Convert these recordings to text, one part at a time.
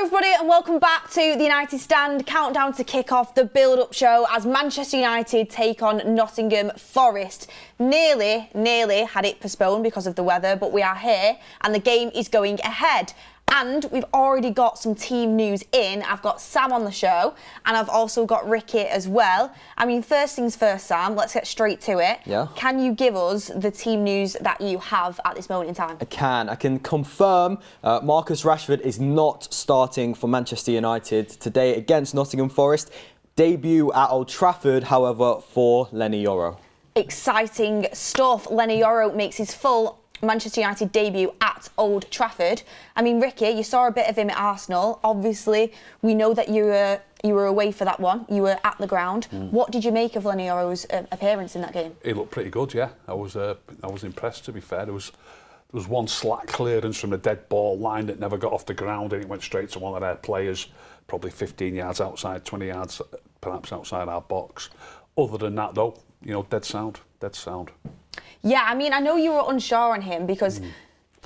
everybody, and welcome back to the United Stand countdown to kick off the build-up show as Manchester United take on Nottingham Forest. Nearly had it postponed because of the weather, but we are here and the game is going ahead. And we've already got some team news in. I've got Sam on the show and I've also got Ricky as well. I mean, first things first, Sam, let's get straight to it. Yeah. Can you give us the team news that you have at this moment in time? I can confirm Marcus Rashford is not starting for Manchester United today against Nottingham Forest. Debut at Old Trafford, however, for Leny Yoro. Exciting stuff. Leny Yoro makes his full Manchester United debut at Old Trafford. I mean, Ricky, you saw a bit of him at Arsenal. Obviously, we know that you were away for that one. You were at the ground. What did you make of Leny Yoro's appearance in that game? He looked pretty good, yeah. I was impressed, to be fair. There was one slack clearance from a dead ball line that never got off the ground and it went straight to one of their players, probably 15 yards outside, 20 yards perhaps outside our box. Other than that, though, you know, dead sound. Yeah, I mean, I know you were unsure on him because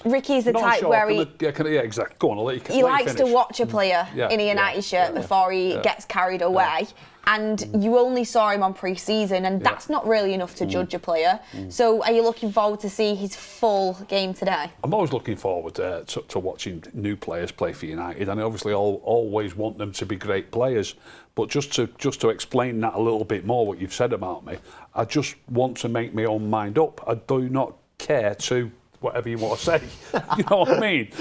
Ricky's the type where he exactly. Go on, I'll let you he likes to watch a player in a United shirt before he gets carried away. And you only saw him on pre-season, and that's not really enough to judge a player. So are you looking forward to see his full game today? I'm always looking forward to watching new players play for United, and I obviously always want them to be great players. But just to explain that a little bit more, what you've said about me, I just want to make my own mind up. I do not care to whatever you want to say. You know what I mean?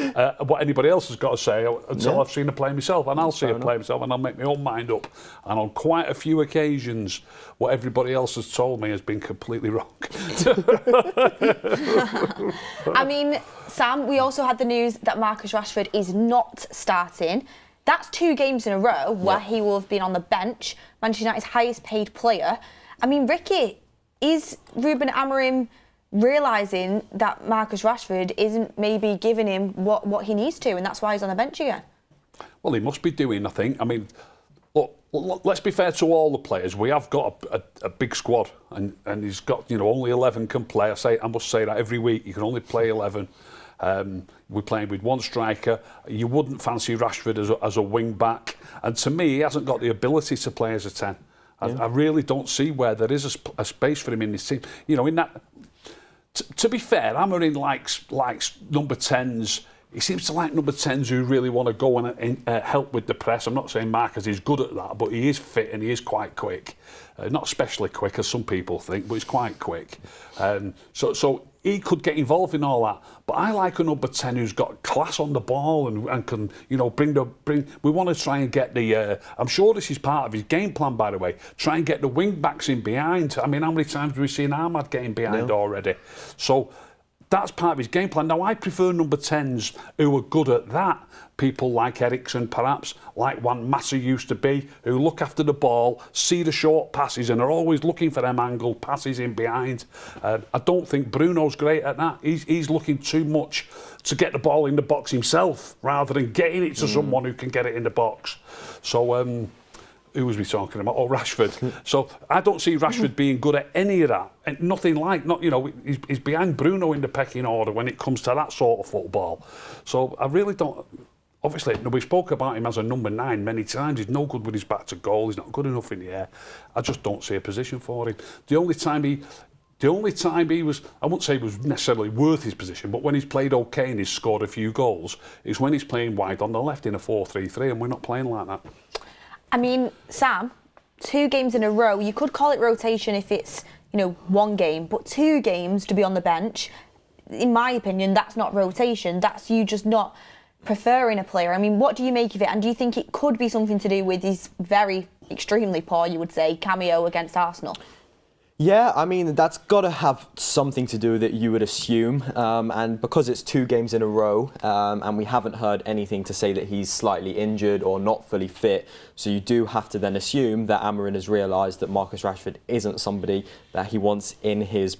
What anybody else has got to say until I've seen a play myself, and I'll see a play myself and I'll make my own mind up. And on quite a few occasions, what everybody else has told me has been completely wrong. I mean, Sam, we also had the news that Marcus Rashford is not starting. That's 2 games in a row where he will have been on the bench, Manchester United's highest paid player. I mean, Ricky, is Ruben Amorim realising that Marcus Rashford isn't maybe giving him what he needs to, and that's why he's on the bench again? Well, he must be doing, I think. I mean, look, let's be fair to all the players. We have got a big squad, and he's got, you know, only 11 can play. I must say that every week. You can only play 11. We're playing with 1 striker. You wouldn't fancy Rashford as a wing back, and to me, he hasn't got the ability to play as a 10. I really don't see where there is a space for him in this team. You know, in that. To be fair, Amorim likes number 10s. He seems to like number 10s who really want to go and help with the press. I'm not saying Marcus is good at that, but he is fit and he is quite quick. Not especially quick, as some people think, but he's quite quick. So he could get involved in all that. But I like a number 10 who's got class on the ball and can, you know, bring. We want to try and get the. I'm sure this is part of his game plan, by the way. Try and get the wing backs in behind. I mean, how many times have we seen Ahmad getting behind already? So that's part of his game plan. Now, I prefer number 10s who are good at that. People like Eriksen, perhaps, like Juan Mata used to be, who look after the ball, see the short passes, and are always looking for them angled passes in behind. I don't think Bruno's great at that. He's looking too much to get the ball in the box himself, rather than getting it to someone who can get it in the box. So, who was we talking about? Oh, Rashford. So I don't see Rashford being good at any of that. And you know, he's behind Bruno in the pecking order when it comes to that sort of football. So I really don't. Obviously, we spoke about him as a number 9 many times. He's no good with his back to goal. He's not good enough in the air. I just don't see a position for him. The only time he was, I wouldn't say he was necessarily worth his position, but when he's played okay and he's scored a few goals, is when he's playing wide on the left in a 4-3-3, and we're not playing like that. I mean, Sam, 2 games in a row, you could call it rotation if it's, you know, 1 game, but 2 games to be on the bench, in my opinion, that's not rotation. That's you just not preferring a player. I mean, what do you make of it? And do you think it could be something to do with his very, extremely poor, you would say, cameo against Arsenal? Yeah, I mean, that's got to have something to do with it, you would assume. And because it's 2 games in a row, and we haven't heard anything to say that he's slightly injured or not fully fit, so you do have to then assume that Amorim has realised that Marcus Rashford isn't somebody that he wants in his,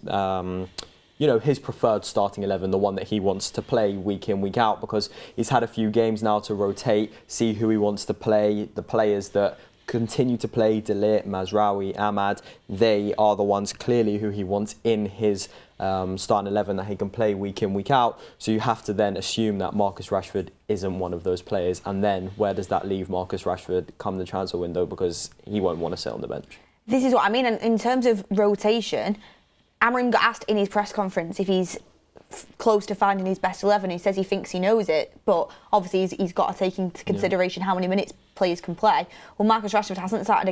his preferred starting 11, the one that he wants to play week in, week out, because he's had a few games now to rotate, see who he wants to play, the players that continue to play, De Ligt, Mazraoui, Ahmad, they are the ones clearly who he wants in his starting 11 that he can play week in, week out. So you have to then assume that Marcus Rashford isn't one of those players. And then where does that leave Marcus Rashford come the transfer window? Because he won't want to sit on the bench. This is what I mean. And in terms of rotation, Amorim got asked in his press conference if he's close to finding his best 11. He says he thinks he knows it, but obviously he's got to take into consideration how many minutes players can play. Well, Marcus Rashford hasn't started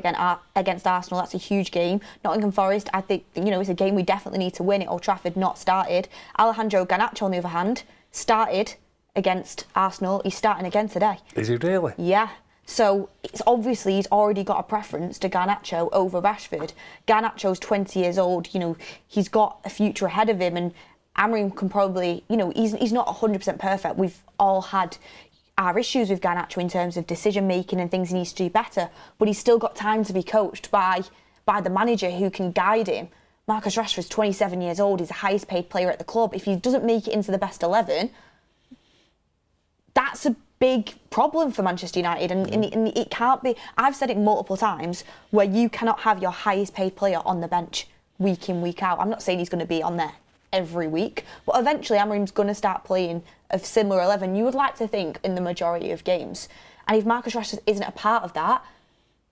against Arsenal. That's a huge game. Nottingham Forest, I think, it's a game we definitely need to win at Old Trafford, not started. Alejandro Garnacho, on the other hand, started against Arsenal. He's starting again today. Is he really? Yeah. So it's obviously he's already got a preference to Garnacho over Rashford. Garnacho's 20 years old. He's got a future ahead of him, and Amorim can probably, he's not 100% perfect. We've all had our issues with Garnacho in terms of decision making and things he needs to do better, but he's still got time to be coached by the manager who can guide him. Marcus Rashford's 27 years old. He's the highest paid player at the club. If he doesn't make it into the best 11, that's a big problem for Manchester United, and it can't be. I've said it multiple times where you cannot have your highest paid player on the bench week in, week out. I'm not saying he's going to be on there every week, but eventually Amorim's going to start playing a similar 11, you would like to think, in the majority of games. And if Marcus Rashford isn't a part of that,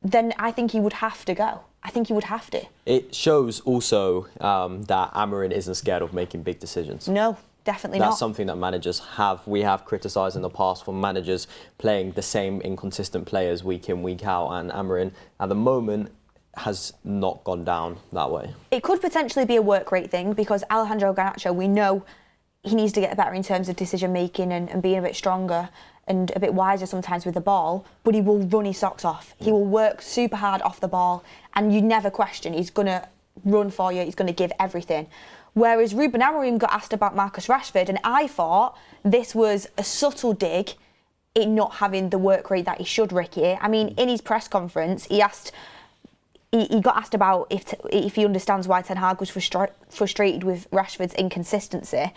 then I think he would have to go. I think he would have to. It shows also that Amorim isn't scared of making big decisions. No, definitely not. That's something that managers we have criticised in the past for managers playing the same inconsistent players week in, week out, and Amorim at the moment has not gone down that way. It could potentially be a work rate thing, because Alejandro Garnacho, we know he needs to get better in terms of decision making and being a bit stronger and a bit wiser sometimes with the ball, but he will run his socks off. He will work super hard off the ball, and you never question he's going to run for you, he's going to give everything. Whereas Ruben Amorim got asked about Marcus Rashford, and I thought this was a subtle dig in not having the work rate that he should, Ricky. I mean, in his press conference, he got asked about if he understands why Ten Hag was frustrated with Rashford's inconsistency,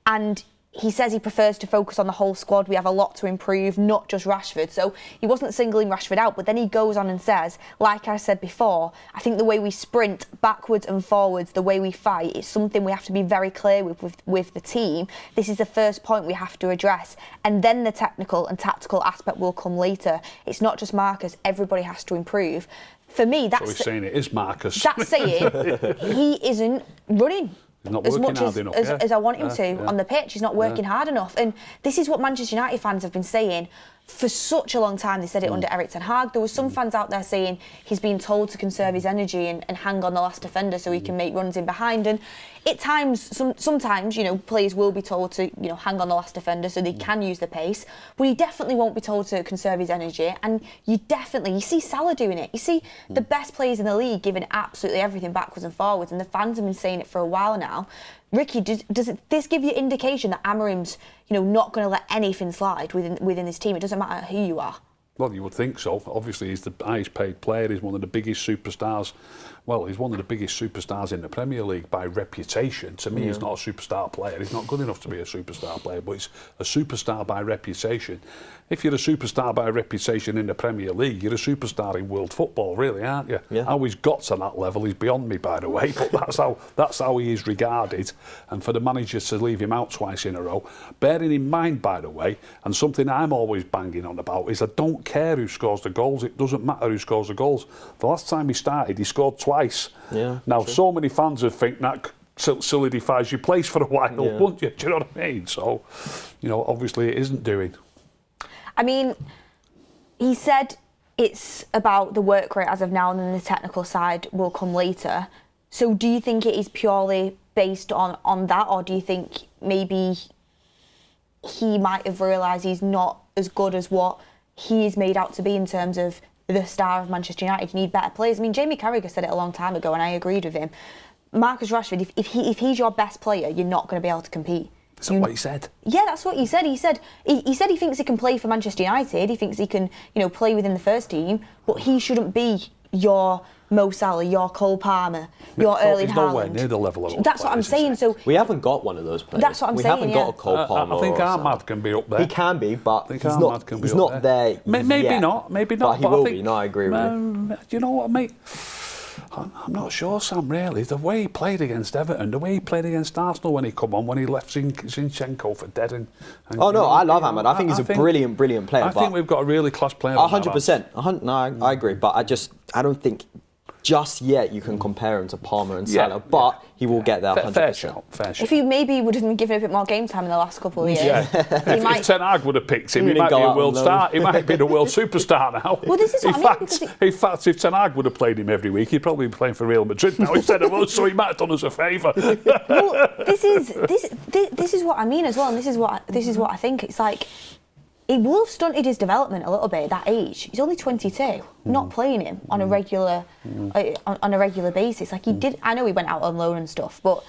and he says he prefers to focus on the whole squad. We have a lot to improve, not just Rashford. So he wasn't singling Rashford out, but then he goes on and says, like I said before, I think the way we sprint backwards and forwards, the way we fight, is something we have to be very clear with the team. This is the first point we have to address, and then the technical and tactical aspect will come later. It's not just Marcus, everybody has to improve. For me, that's... So he's saying it is Marcus. That's saying he isn't running as much as I want him to on the pitch. He's not working hard enough. And this is what Manchester United fans have been saying for such a long time. They said it under Eric Ten Hag. There were some fans out there saying he's been told to conserve his energy and hang on the last defender so he can make runs in behind. And at times, sometimes, players will be told to, hang on the last defender so they can use the pace. But he definitely won't be told to conserve his energy. And you see Salah doing it. You see the best players in the league giving absolutely everything backwards and forwards. And the fans have been saying it for a while now. Ricky, does this give you indication that Amorim's, not going to let anything slide within his team? It doesn't matter who you are. Well, you would think so. Obviously, he's the highest paid player. He's one of the biggest superstars. Well, he's one of the biggest superstars in the Premier League by reputation. To me, he's not a superstar player. He's not good enough to be a superstar player, but he's a superstar by reputation. If you're a superstar by reputation in the Premier League, you're a superstar in world football, really, aren't you? Yeah. How he's got to that level is beyond me, by the way, but that's how he is regarded. And for the manager to leave him out twice in a row, bearing in mind, by the way, and something I'm always banging on about, is I don't care who scores the goals. It doesn't matter who scores the goals. The last time he started, he scored twice. Yeah, now, true. so many fans would think that solidifies your place for a while, wouldn't you? Do you know what I mean? So, obviously it isn't doing. I mean, he said it's about the work rate as of now, and then the technical side will come later. So do you think it is purely based on that, or do you think maybe he might have realised he's not as good as what he is made out to be in terms of the star of Manchester United? You need better players. I mean, Jamie Carragher said it a long time ago, and I agreed with him. Marcus Rashford, if he's your best player, you're not going to be able to compete. Is that what he said? Yeah, that's what he said. He said he thinks he can play for Manchester United. He thinks he can, play within the first team, but he shouldn't be your Mo Salah, your Cole Palmer, your Erling Haaland. He's nowhere near the level of those That's what I'm saying. So we haven't got one of those players. That's what I'm saying. We haven't got a Cole Palmer. I think Ahmad can be up there. He can be, but he's not there. there. Maybe yet. not. Maybe not. But he will be. No, I agree with you. Do you know what, mate? I'm not sure, Sam, really. The way he played against Everton, the way he played against Arsenal when he come on, when he left Zinchenko for dead. And oh, no, I love Ahmad. I think he's a brilliant player. I think we've got a really class player. 100%. No, I agree. But I don't think just yet you can compare him to Palmer and Salah, but he will get there 100%. Fair shout. If he maybe would have been given a bit more game time in the last couple of years. Yeah. if Ten Hag would have picked him, he might be a world star. He might be the world superstar now. Well, this is what I mean. In fact, if Ten Hag would have played him every week, he'd probably be playing for Real Madrid now instead of us, so he might have done us a favour. Well, this is what I mean as well, and this is what I think. It's like, it will have stunted his development a little bit at that age. He's only 22. Not playing him on a regular on a regular basis. Like he did. I know he went out on loan and stuff, but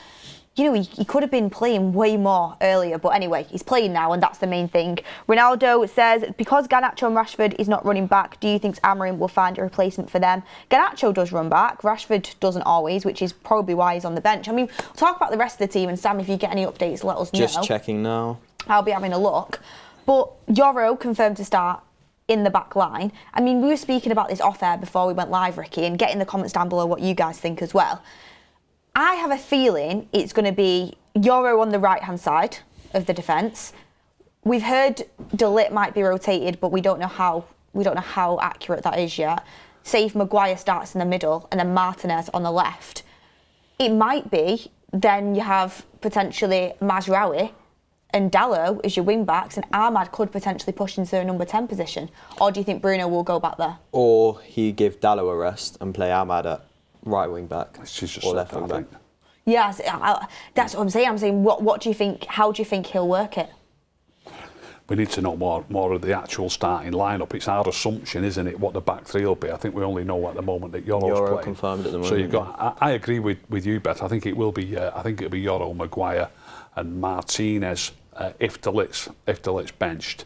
you know he could have been playing way more earlier. But anyway, he's playing now, and that's the main thing. Ronaldo says, because Garnacho and Rashford is not running back, do you think Amorim will find a replacement for them? Garnacho does run back. Rashford doesn't always, which is probably why he's on the bench. I mean, we'll talk about the rest of the team, and Sam, if you get any updates, let us know. Just checking now. I'll be having a look. But Yoro confirmed to start in the back line. I mean, we were speaking about this off air before we went live, Ricky, and get in the comments down below what you guys think as well. I have a feeling it's going to be Yoro on the right-hand side of the defence. We've heard De Ligt might be rotated, but we don't know how accurate that is yet. Say if Maguire starts in the middle and then Martinez on the left, it might be then you have potentially Mazraoui and Dalot as your wing backs, and Ahmad could potentially push into a number 10 position. Or do you think Bruno will go back there? Or he give Dalot a rest and play Ahmad at right wing back or left wing back. Yes, that's what I'm saying. I'm saying, what do you think? How do you think he'll work it? We need to know more of the actual starting lineup. It's our assumption, isn't it, what the back three will be? I think we only know at the moment that Yoro's playing. Confirmed at the moment. So you've got. I agree with you, Beth. I think it will be. I think it'll be Yoro, Maguire, and Martinez if De Ligt's benched,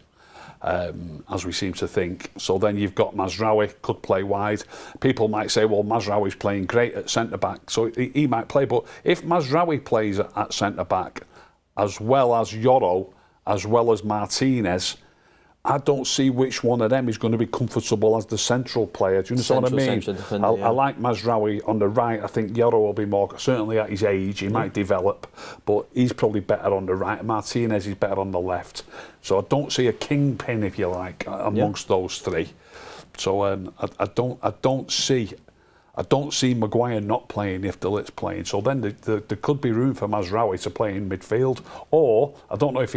as we seem to think. So then you've got Mazraoui, could play wide. People might say, well, Mazraoui's playing great at centre back, so he might play. But if Mazraoui plays at centre back, as well as Yoro, as well as Martinez, I don't see which one of them is going to be comfortable as the central player. Do you understand what I mean? Defender, I like Mazraoui on the right. I think Yoro will be more, certainly at his age, he might develop, but he's probably better on the right. Martinez is better on the left. So I don't see a kingpin, if you like, amongst those three. So I don't see Maguire not playing if De Ligt's playing. So then there could be room for Mazraoui to play in midfield, or I don't know if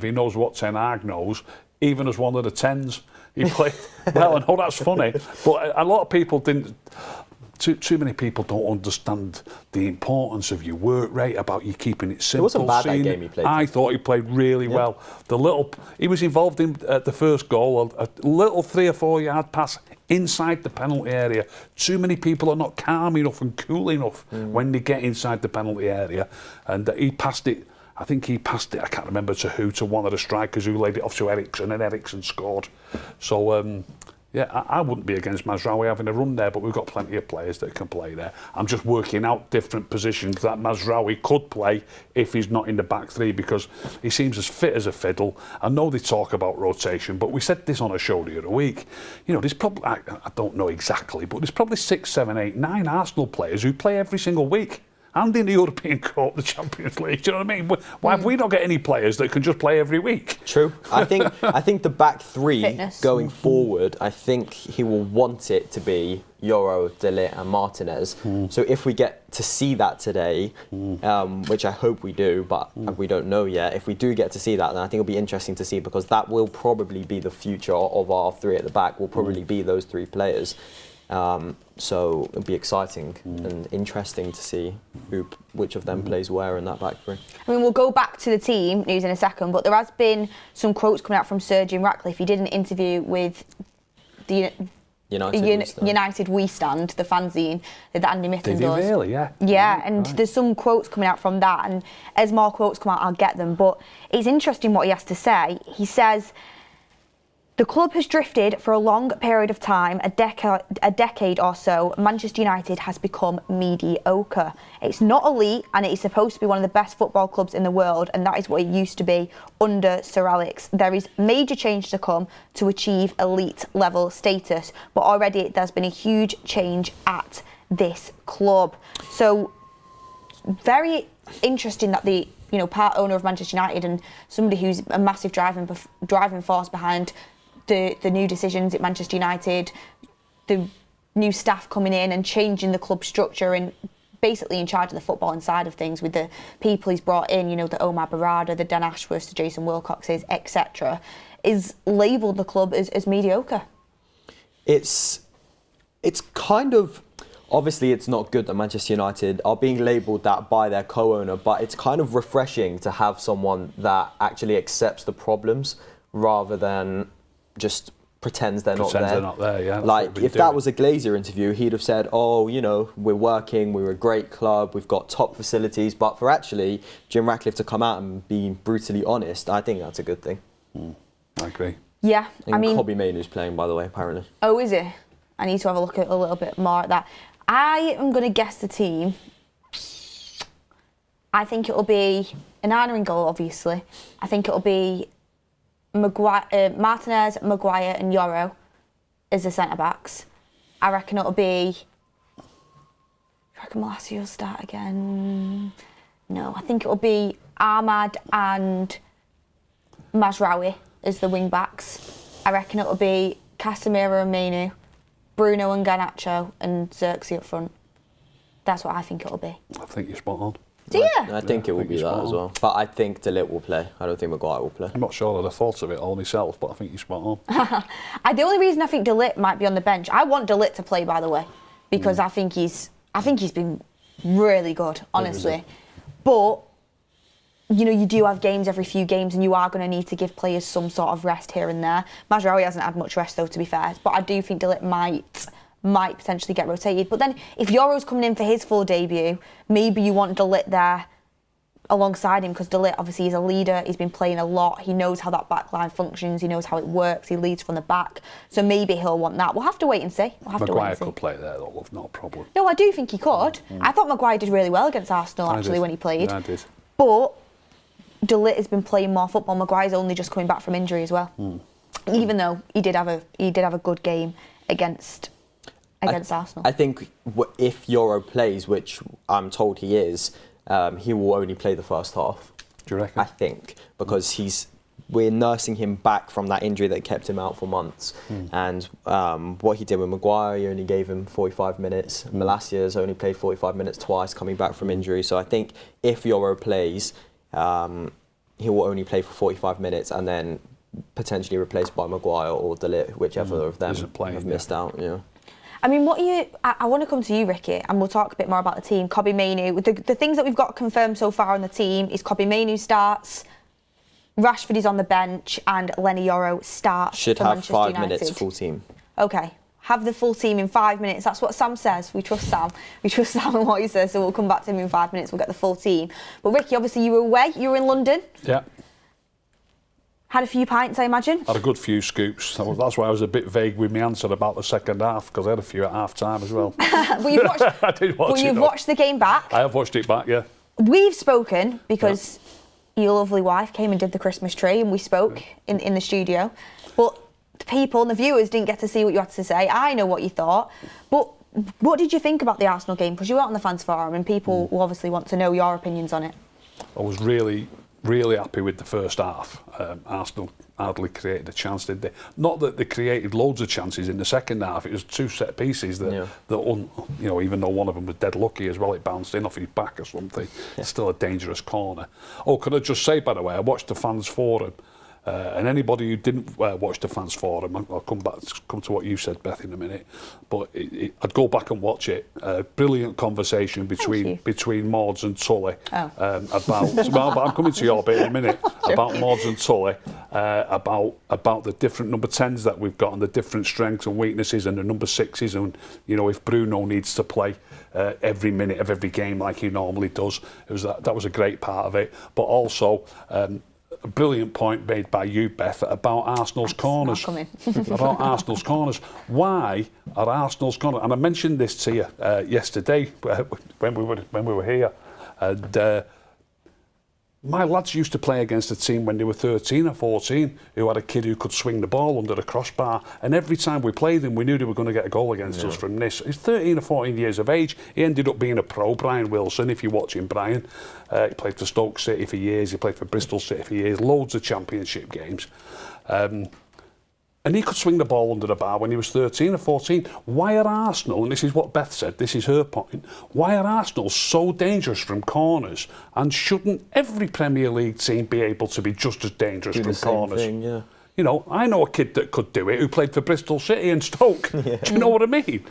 he knows what Ten Hag knows. Even as one of the 10s, he played well. I know that's funny, but a lot of people didn't. Too many people don't understand the importance of your work rate, about you keeping it simple. It wasn't bad that game he played. I thought he played really well. He was involved in the first goal, a little 3 or 4 yard pass inside the penalty area. Too many people are not calm enough and cool enough when they get inside the penalty area, and he passed it. I think he passed it, I can't remember to who, to one of the strikers who laid it off to Eriksen, and Eriksen scored. So, I wouldn't be against Mazraoui having a run there, but we've got plenty of players that can play there. I'm just working out different positions that Mazraoui could play if he's not in the back three, because he seems as fit as a fiddle. I know they talk about rotation, but we said this on a show the other week. You know, there's probably, I don't know exactly, but there's probably 6, 7, 8, 9 Arsenal players who play every single week. And in the European Cup, the Champions League. Do you know what I mean? Why have we not got any players that can just play every week? True. I think the back three going forward, I think he will want it to be Yoro, De Ligt and Martinez. So if we get to see that today, which I hope we do, but we don't know yet, if we do get to see that, then I think it'll be interesting to see, because that will probably be the future of our three at the back, will probably be those three players. So it'll be exciting and interesting to see which of them plays where in that back three. I mean, we'll go back to the team news in a second, but there has been some quotes coming out from Sir Jim Ratcliffe. He did an interview with the United We Stand, the fanzine that Andy Mitten does. Did he really? Yeah. Yeah, and there's some quotes coming out from that, and as more quotes come out, I'll get them. But it's interesting what he has to say. He says, the club has drifted for a long period of time, a decade or so. Manchester United has become mediocre. It's not elite, and it is supposed to be one of the best football clubs in the world, and that is what it used to be under Sir Alex. There is major change to come to achieve elite level status, but already there's been a huge change at this club. So very interesting that the part owner of Manchester United and somebody who's a massive driving force behind the new decisions at Manchester United, the new staff coming in and changing the club structure and basically in charge of the footballing side of things with the people he's brought in, the Omar Barada, the Dan Ashworths, the Jason Wilcoxes, etc., is labelled the club as mediocre. It's kind of, obviously it's not good that Manchester United are being labelled that by their co-owner, but it's kind of refreshing to have someone that actually accepts the problems rather than just pretends they're not there. Yeah. Like, if that was a Glazer interview, he'd have said, we're working, we're a great club, we've got top facilities. But for actually Jim Ratcliffe to come out and be brutally honest, I think that's a good thing. I agree. Yeah, And Kobbie Mainoo's playing, by the way, apparently. Oh, is he? I need to have a look at a little bit more at that. I am going to guess the team. I think it'll be Onana in goal, obviously. I think it'll be Martinez, Maguire and Yoro as the centre-backs. I reckon it'll be... I reckon Malacia will start again. No, I think it'll be Ahmad and Mazraoui as the wing-backs. I reckon it'll be Casemiro and Mainoo, Bruno and Garnacho and Xerxes up front. That's what I think it'll be. I think you're spot on. Do you? I think it will be that as well. But I think De Ligt will play. I don't think Maguire will play. I'm not sure of the thoughts of it all myself, but I think you're spot on. The only reason I think De Ligt might be on the bench, I want De Ligt to play, by the way, because I think he's been really good, honestly. But you do have games every few games, and you are going to need to give players some sort of rest here and there. Mazraoui hasn't had much rest, though, to be fair. But I do think De Ligt might potentially get rotated. But then if Yoro's coming in for his full debut, maybe you want De Ligt there alongside him, because De Ligt obviously is a leader. He's been playing a lot. He knows how that back line functions. He knows how it works. He leads from the back. So maybe he'll want that. We'll have to wait and see. Maguire could play there, though, love, not a problem. No, I do think he could. I thought Maguire did really well against Arsenal, actually, when he played. Yeah, I did. But De Ligt has been playing more football. Maguire's only just coming back from injury as well. Even though he did have a good game against Arsenal. I think if Yoro plays, which I'm told he is, he will only play the first half. Do you reckon? I think, because we're nursing him back from that injury that kept him out for months. And what he did with Maguire, he only gave him 45 minutes. Malacia's only played 45 minutes twice coming back from injury. So I think if Yoro plays, he will only play for 45 minutes and then potentially replaced by Maguire or De Ligt, whichever of them have missed out. Yeah. I mean, I want to come to you, Ricky, and we'll talk a bit more about the team. Kobbie Mainoo, the things that we've got confirmed so far on the team is Kobbie Mainoo starts, Rashford is on the bench, and Lenny Yoro starts Should for have Manchester 5 United. minutes full team. Okay, have the full team in 5 minutes. That's what Sam says. We trust Sam. We trust Sam and what he says, so we'll come back to him in 5 minutes. We'll get the full team. But Ricky, obviously you were away. You were in London. Yeah. Had a few pints, I imagine. Had a good few scoops. That's why I was a bit vague with my answer about the second half, because I had a few at half time as well. But you've watched, I did watch it. You've watched the game back. I have watched it back, yeah. We've spoken because your lovely wife came and did the Christmas tree, and we spoke in the studio. But the people and the viewers didn't get to see what you had to say. I know what you thought. But what did you think about the Arsenal game? Because you were on the fans forum, and people will obviously want to know your opinions on it. I was really happy with the first half. Arsenal hardly created a chance, did they? Not that they created loads of chances in the second half. It was two set pieces that even though one of them was dead lucky as well, it bounced in off his back or something. It's still a dangerous corner. Oh, could I just say, by the way, I watched the fans forum. And anybody who didn't watch the fans forum, I'll come to what you said, Beth, in a minute. But I'd go back and watch it. Brilliant conversation between Maud's and Tully about. Well, but I'm coming to your bit in a minute about Maud's and Tully about the different number 10s that we've got and the different strengths and weaknesses and the number 6s, and if Bruno needs to play every minute of every game like he normally does. That was a great part of it, but also. A brilliant point made by you, Beth, about Arsenal's corners. About Arsenal's corners. Why are Arsenal's corners? And I mentioned this to you yesterday when we were here. And my lads used to play against a team when they were 13 or 14 who had a kid who could swing the ball under the crossbar, and every time we played them we knew they were going to get a goal against us from this. He's 13 or 14 years of age. He ended up being a pro, Brian Wilson, if you're watching Brian. He played for Stoke City for years, he played for Bristol City for years, loads of championship games. And he could swing the ball under the bar when he was 13 or 14. Why are Arsenal, and this is what Beth said, this is her point, why are Arsenal so dangerous from corners? And shouldn't every Premier League team be able to be just as dangerous from corners? Thing, yeah. You know, I know a kid that could do it who played for Bristol City and Stoke. Do you know what I mean?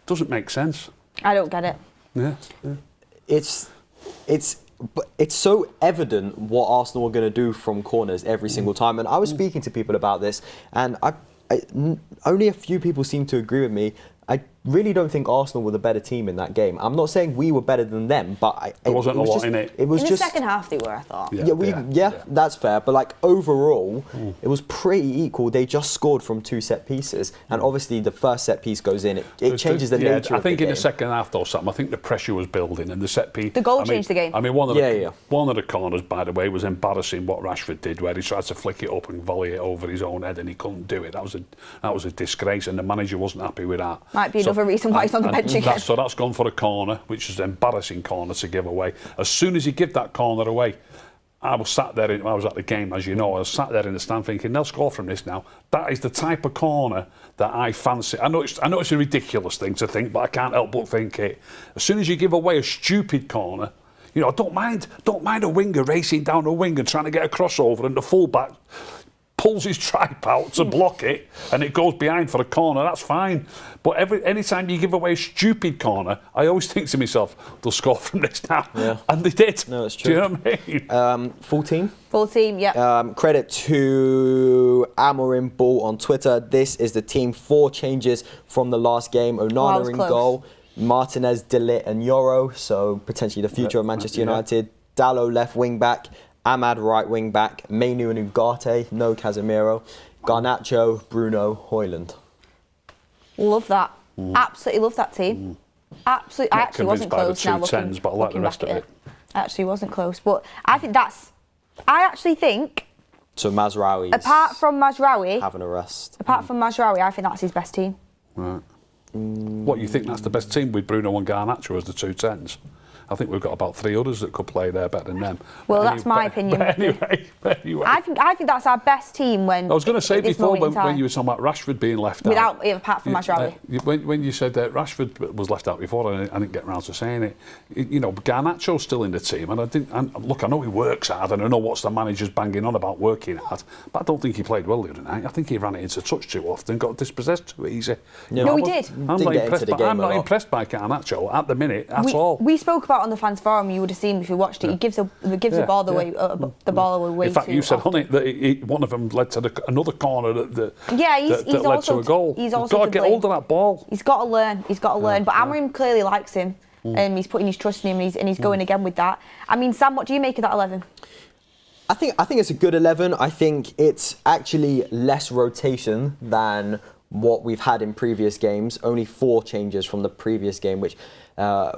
Doesn't make sense. I don't get it. Yeah. It's so evident what Arsenal are going to do from corners every single time. And I was speaking to people about this, and only a few people seem to agree with me. I really don't think Arsenal were the better team in that game. I'm not saying we were better than them, but there wasn't a lot in it. It was in just the second half they were, I thought. Yeah, that's fair. But like overall, it was pretty equal. They just scored from 2 set pieces, and obviously the first set piece goes in. It changes the nature. I think of the in game. the second half though, Sam, I think the pressure was building, and the set piece. The goal changed the game. I mean, one of the corners, by the way, was embarrassing. What Rashford did, where he tried to flick it up and volley it over his own head, and he couldn't do it. That was a disgrace, and the manager wasn't happy with that. Might be another reason why he's on the bench again. So that's gone for a corner, which is an embarrassing corner to give away. As soon as he gave that corner away, I was sat there, I was at the game, as you know, I was sat there in the stand thinking, they'll score from this now. That is the type of corner that I fancy. I know it's a ridiculous thing to think, but I can't help but think it. As soon as you give away a stupid corner, you know, I don't mind a winger racing down a wing and trying to get a crossover, and the fullback pulls his tripe out to block it and it goes behind for a corner, that's fine. But any time you give away a stupid corner, I always think to myself, they'll score from this now. Yeah. And they did. No, it's true. Do you know what I mean? Full team? Full team, yeah. Credit to Amorim Ball on Twitter. This is the team. 4 changes from the last game. Onana in goal, Martinez, De Ligt and Yoro, so potentially the future of Manchester United. Dalot left wing back, Ahmad right wing back, Mainu and Ugarte, no Casemiro, Garnacho, Bruno, Højlund. Love that. Absolutely love that team. Absolutely. I actually wasn't close now looking, but I like the rest of it. I actually wasn't close, but I actually think So Mazraoui, apart from Mazraoui, having a rest. Apart from Mazraoui, I think that's his best team. Right. What, you think that's the best team with Bruno and Garnacho as the 2 10s? I think we've got about 3 others that could play there better than them. Well, that's my opinion. But anyway. I think that's our best team when. I was going to say before when you were talking about Rashford being left out. Apart from Mazraoui. When you said that Rashford was left out before, I didn't get round to saying it. You know, Garnacho's still in the team, and look, I know he works hard, and I know what's the manager's banging on about working hard, but I don't think he played well the other night. I think he ran it into touch too often, got dispossessed too easy. No, he did. I'm not impressed by Garnacho at the minute at all. We spoke about on the fans forum. You would have seen if you watched it. He gives the ball away. In fact, you said on it that one of them led to another corner that led to a goal. He's got to get hold of that ball. He's got to learn. But Amorim clearly likes him, and he's putting his trust in him, and he's going again with that. I mean, Sam, what do you make of that 11? I think it's a good 11. I think it's actually less rotation than what we've had in previous games. Only 4 changes from the previous game, which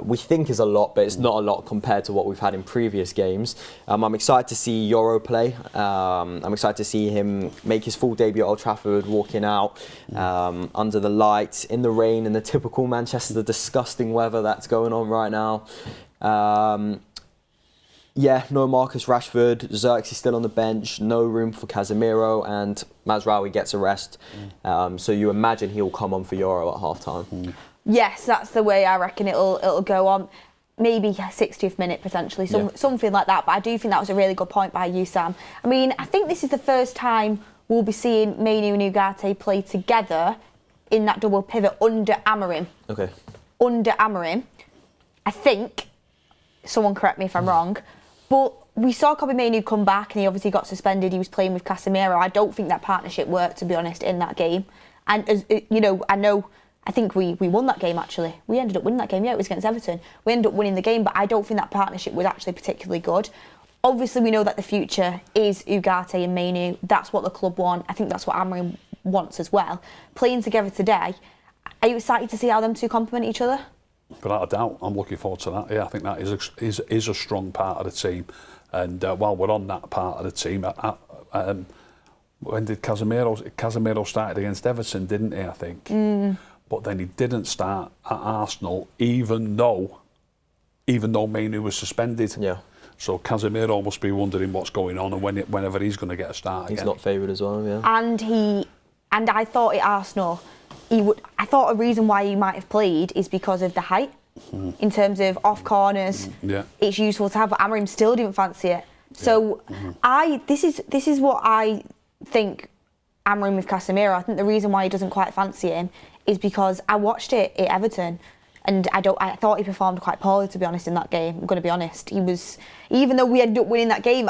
we think is a lot, but it's not a lot compared to what we've had in previous games. I'm excited to see Yoro play. I'm excited to see him make his full debut at Old Trafford, walking out under the lights, in the rain, in the typical Manchester disgusting weather that's going on right now. No Marcus Rashford, Xerxes still on the bench, no room for Casemiro, and Mazraoui gets a rest. So you imagine he'll come on for Yoro at half-time. Yes, that's the way I reckon it'll go on. Maybe 60th minute potentially, something like that. But I do think that was a really good point by you, Sam. I mean, I think this is the first time we'll be seeing Mainu and Ugarte play together in that double pivot under Amorim. Okay. Under Amorim. I think, someone correct me if I'm wrong, but we saw Kobbie Mainu come back and he obviously got suspended. He was playing with Casemiro. I don't think that partnership worked, to be honest, in that game. And, as you know, I think we won that game, actually. We ended up winning that game. Yeah, it was against Everton. We ended up winning the game, but I don't think that partnership was actually particularly good. Obviously, we know that the future is Ugarte and Mainu. That's what the club want. I think that's what Amorim wants as well. Playing together today, are you excited to see how them two complement each other? Without a doubt, I'm looking forward to that. Yeah, I think that is a strong part of the team. And while we're on that part of the team, when did Casemiro started against Everton, didn't he, I think? But then he didn't start at Arsenal, even though Mainu was suspended. Yeah. So Casemiro must be wondering what's going on and whenever he's going to get a start again. He's not favoured as well, yeah. And I thought at Arsenal, I thought a reason why he might have played is because of the height. In terms of off corners, it's useful to have, but Amorim still didn't fancy it. So this is what I think Amorim with Casemiro. I think the reason why he doesn't quite fancy him is because I watched it at Everton, and I thought he performed quite poorly, to be honest, in that game. I'm going to be honest. He was, even though we ended up winning that game,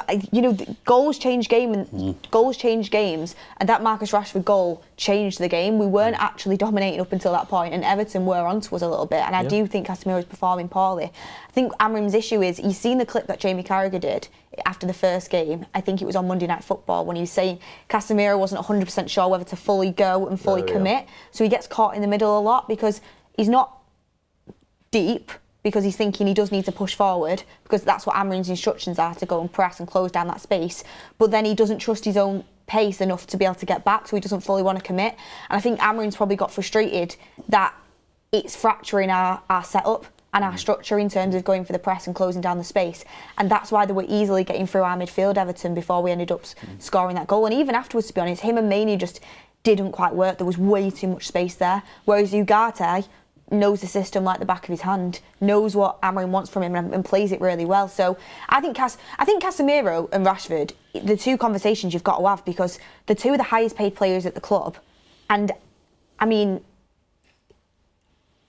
goals change games, and that Marcus Rashford goal changed the game. We weren't actually dominating up until that point, and Everton were onto us a little bit. And I do think Casemiro is performing poorly. I think Amorim's issue is, you've seen the clip that Jamie Carragher did after the first game. I think it was on Monday Night Football, when he was saying Casemiro wasn't 100% sure whether to fully go and fully commit. So he gets caught in the middle a lot because he's not deep, because he's thinking he does need to push forward, because that's what Amorim's instructions are, to go and press and close down that space. But then he doesn't trust his own pace enough to be able to get back, so he doesn't fully want to commit. And I think Amorim's probably got frustrated that it's fracturing our setup and our structure in terms of going for the press and closing down the space. And that's why they were easily getting through our midfield, Everton, before we ended up scoring that goal. And even afterwards, to be honest, him and Mainu just didn't quite work. There was way too much space there. Whereas Ugarte knows the system like the back of his hand, knows what Amorim wants from him, and plays it really well. So I think Casemiro and Rashford, the two conversations you've got to have, because the two are the highest paid players at the club. And I mean,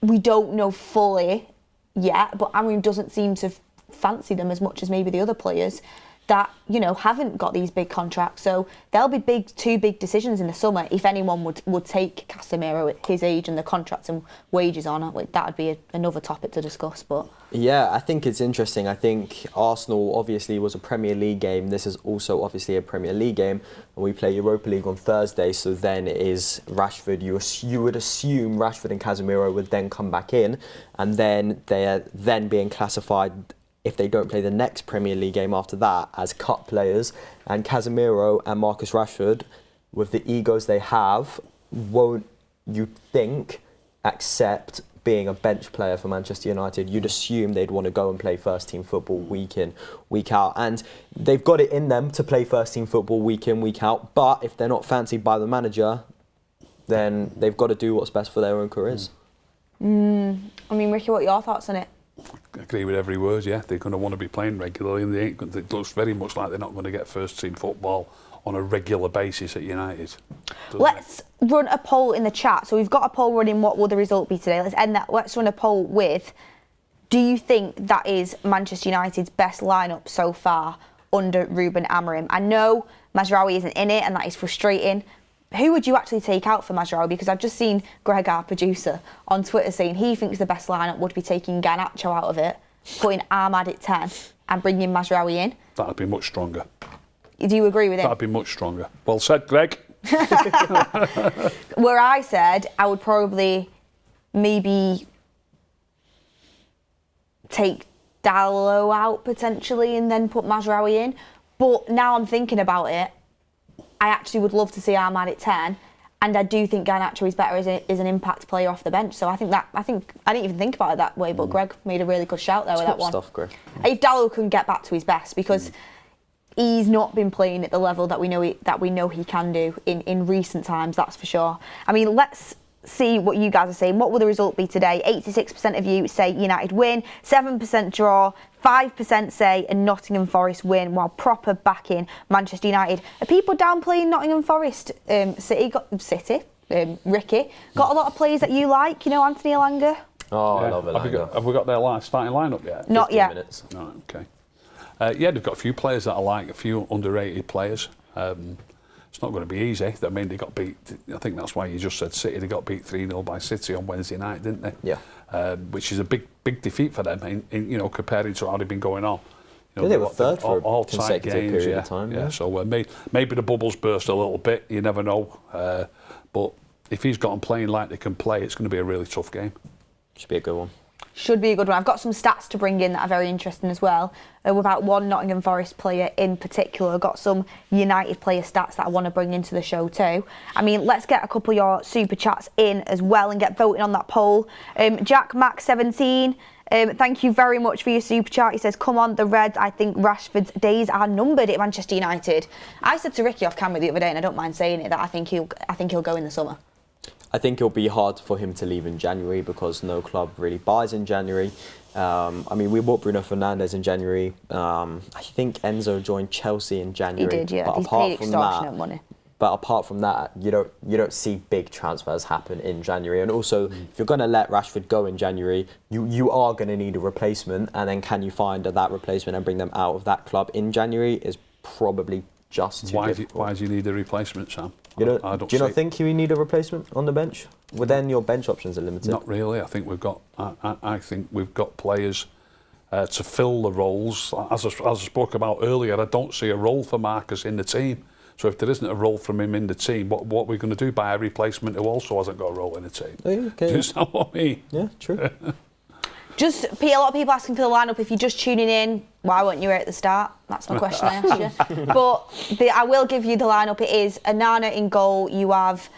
we don't know fully yet, but Amorim doesn't seem to fancy them as much as maybe the other players that, haven't got these big contracts. So there'll be two big decisions in the summer if anyone would take Casemiro at his age and the contracts and wages on. That would be another topic to discuss. But yeah, I think it's interesting. I think Arsenal obviously was a Premier League game. This is also obviously a Premier League game, and we play Europa League on Thursday. So then it is Rashford. You would assume Rashford and Casemiro would then come back in, and then they're then being classified, if they don't play the next Premier League game after that, as cut players. And Casemiro and Marcus Rashford, with the egos they have, won't, you think, accept being a bench player for Manchester United. You'd assume they'd want to go and play first team football week in, week out. And they've got it in them to play first team football week in, week out. But if they're not fancied by the manager, then they've got to do what's best for their own careers. I mean, Ricky, what are your thoughts on it? I agree with every word, yeah. They're going to want to be playing regularly, and it looks very much like they're not going to get first team football on a regular basis at United. Let's run a poll in the chat. So we've got a poll running, what will the result be today? Let's end that. Let's run a poll with, do you think that is Manchester United's best lineup so far under Ruben Amorim? I know Mazraoui isn't in it, and that is frustrating. Who would you actually take out for Mazraoui? Because I've just seen Greg, our producer, on Twitter saying he thinks the best lineup would be taking Garnacho out of it, putting Ahmad at 10 and bringing Mazraoui in. That'd be much stronger. Do you agree with him? That'd be much stronger. Well said, Greg. Where I said I would probably maybe take Dalot out potentially and then put Mazraoui in. But now I'm thinking about it, I actually would love to see Ahmad at 10, and I do think Garnacho is better as an impact player off the bench. So I think I didn't even think about it that way, but Greg made a really good shout there with that one. Stuff, Greg. If Dalot can get back to his best, because he's not been playing at the level that we know he can do in recent times, that's for sure. I mean, let's see what you guys are saying. What will the result be today? 86% of you say United win, 7% draw, 5% say a Nottingham Forest win, while proper backing Manchester United. Are people downplaying Nottingham Forest? Ricky, got a lot of players that you like, Anthony Elanga? Oh, yeah. I love Elanga. Have we got their starting lineup yet? Not yet. Minutes. No, okay. Yeah, they've got a few players that I like, a few underrated players. It's not going to be easy. I mean, they got beat. I think that's why you just said City. They got beat 3-0 by City on Wednesday night, didn't they? Yeah. Which is a big defeat for them, in comparing to how they've been going on. They were third for a consecutive period of time. Yeah. So maybe the bubbles burst a little bit. You never know. But if he's got them playing like they can play, it's going to be a really tough game. Should be a good one. Should be a good one. I've got some stats to bring in that are very interesting as well. About one Nottingham Forest player in particular. I've got some United player stats that I want to bring into the show too. I mean, let's get a couple of your super chats in as well and get voting on that poll. Jack Mac 17. Thank you very much for your super chat. He says, come on, the Reds. I think Rashford's days are numbered at Manchester United. I said to Ricky off camera the other day, and I don't mind saying it, that I think he'll go in the summer. I think it'll be hard for him to leave in January because no club really buys in January. I mean, we bought Bruno Fernandes in January. I think Enzo joined Chelsea in January. He did, yeah. But He's apart paid from extortionate money. But apart from that, you don't see big transfers happen in January. And also, if you're going to let Rashford go in January, you are going to need a replacement. And then can you find that replacement and bring them out of that club in January is probably just too difficult. Why do you need a replacement, Sam? Do you not think you need a replacement on the bench? Well, then your bench options are limited. Not really. I think we've got players to fill the roles. As I spoke about earlier, I don't see a role for Marcus in the team. So if there isn't a role from him in the team, what are we going to do? Buy a replacement who also hasn't got a role in the team? Oh, yeah, okay. Do you understand what I mean? Yeah, true. A lot of people asking for the lineup. If you're just tuning in, why weren't you here at the start? That's my question I asked you. But I will give you the lineup. It is Anana in goal. You have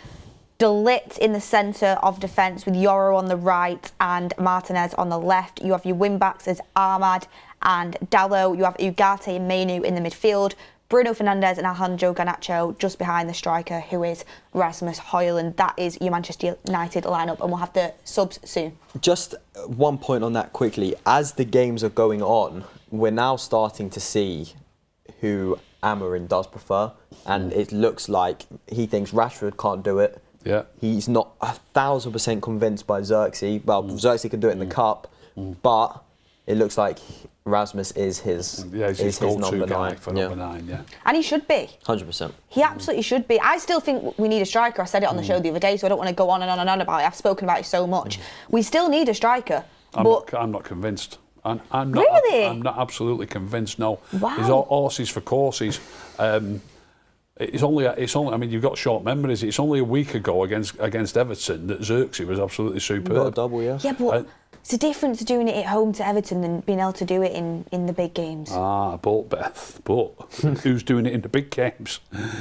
De Ligt in the centre of defence with Yoro on the right and Martinez on the left. You have your wing-backs as Ahmad and Dallo. You have Ugarte and Mainu in the midfield. Bruno Fernandes and Alejandro Garnacho just behind the striker, who is Rasmus Højlund. That is your Manchester United lineup, and we'll have the subs soon. Just one point on that quickly. As the games are going on, we're now starting to see who Amorim does prefer, and it looks like he thinks Rashford can't do it. Yeah. He's not 1,000% convinced by Xerxes. Well, Xerxes can do it in the cup, but it looks like Rasmus is his number nine. Number 9, yeah. And he should be. 100%. He absolutely should be. I still think we need a striker. I said it on the show the other day, so I don't want to go on and on and on about it. I've spoken about it so much. We still need a striker. I'm not convinced. I'm not, really? I'm not absolutely convinced, no. Wow. It's all horses for courses. It's only. I mean, you've got short memories. It's only a week ago against Everton that Xerxes was absolutely superb. Got a double, yeah. Yeah, but it's a difference doing it at home to Everton than being able to do it in the big games. But Beth, who's doing it in the big games?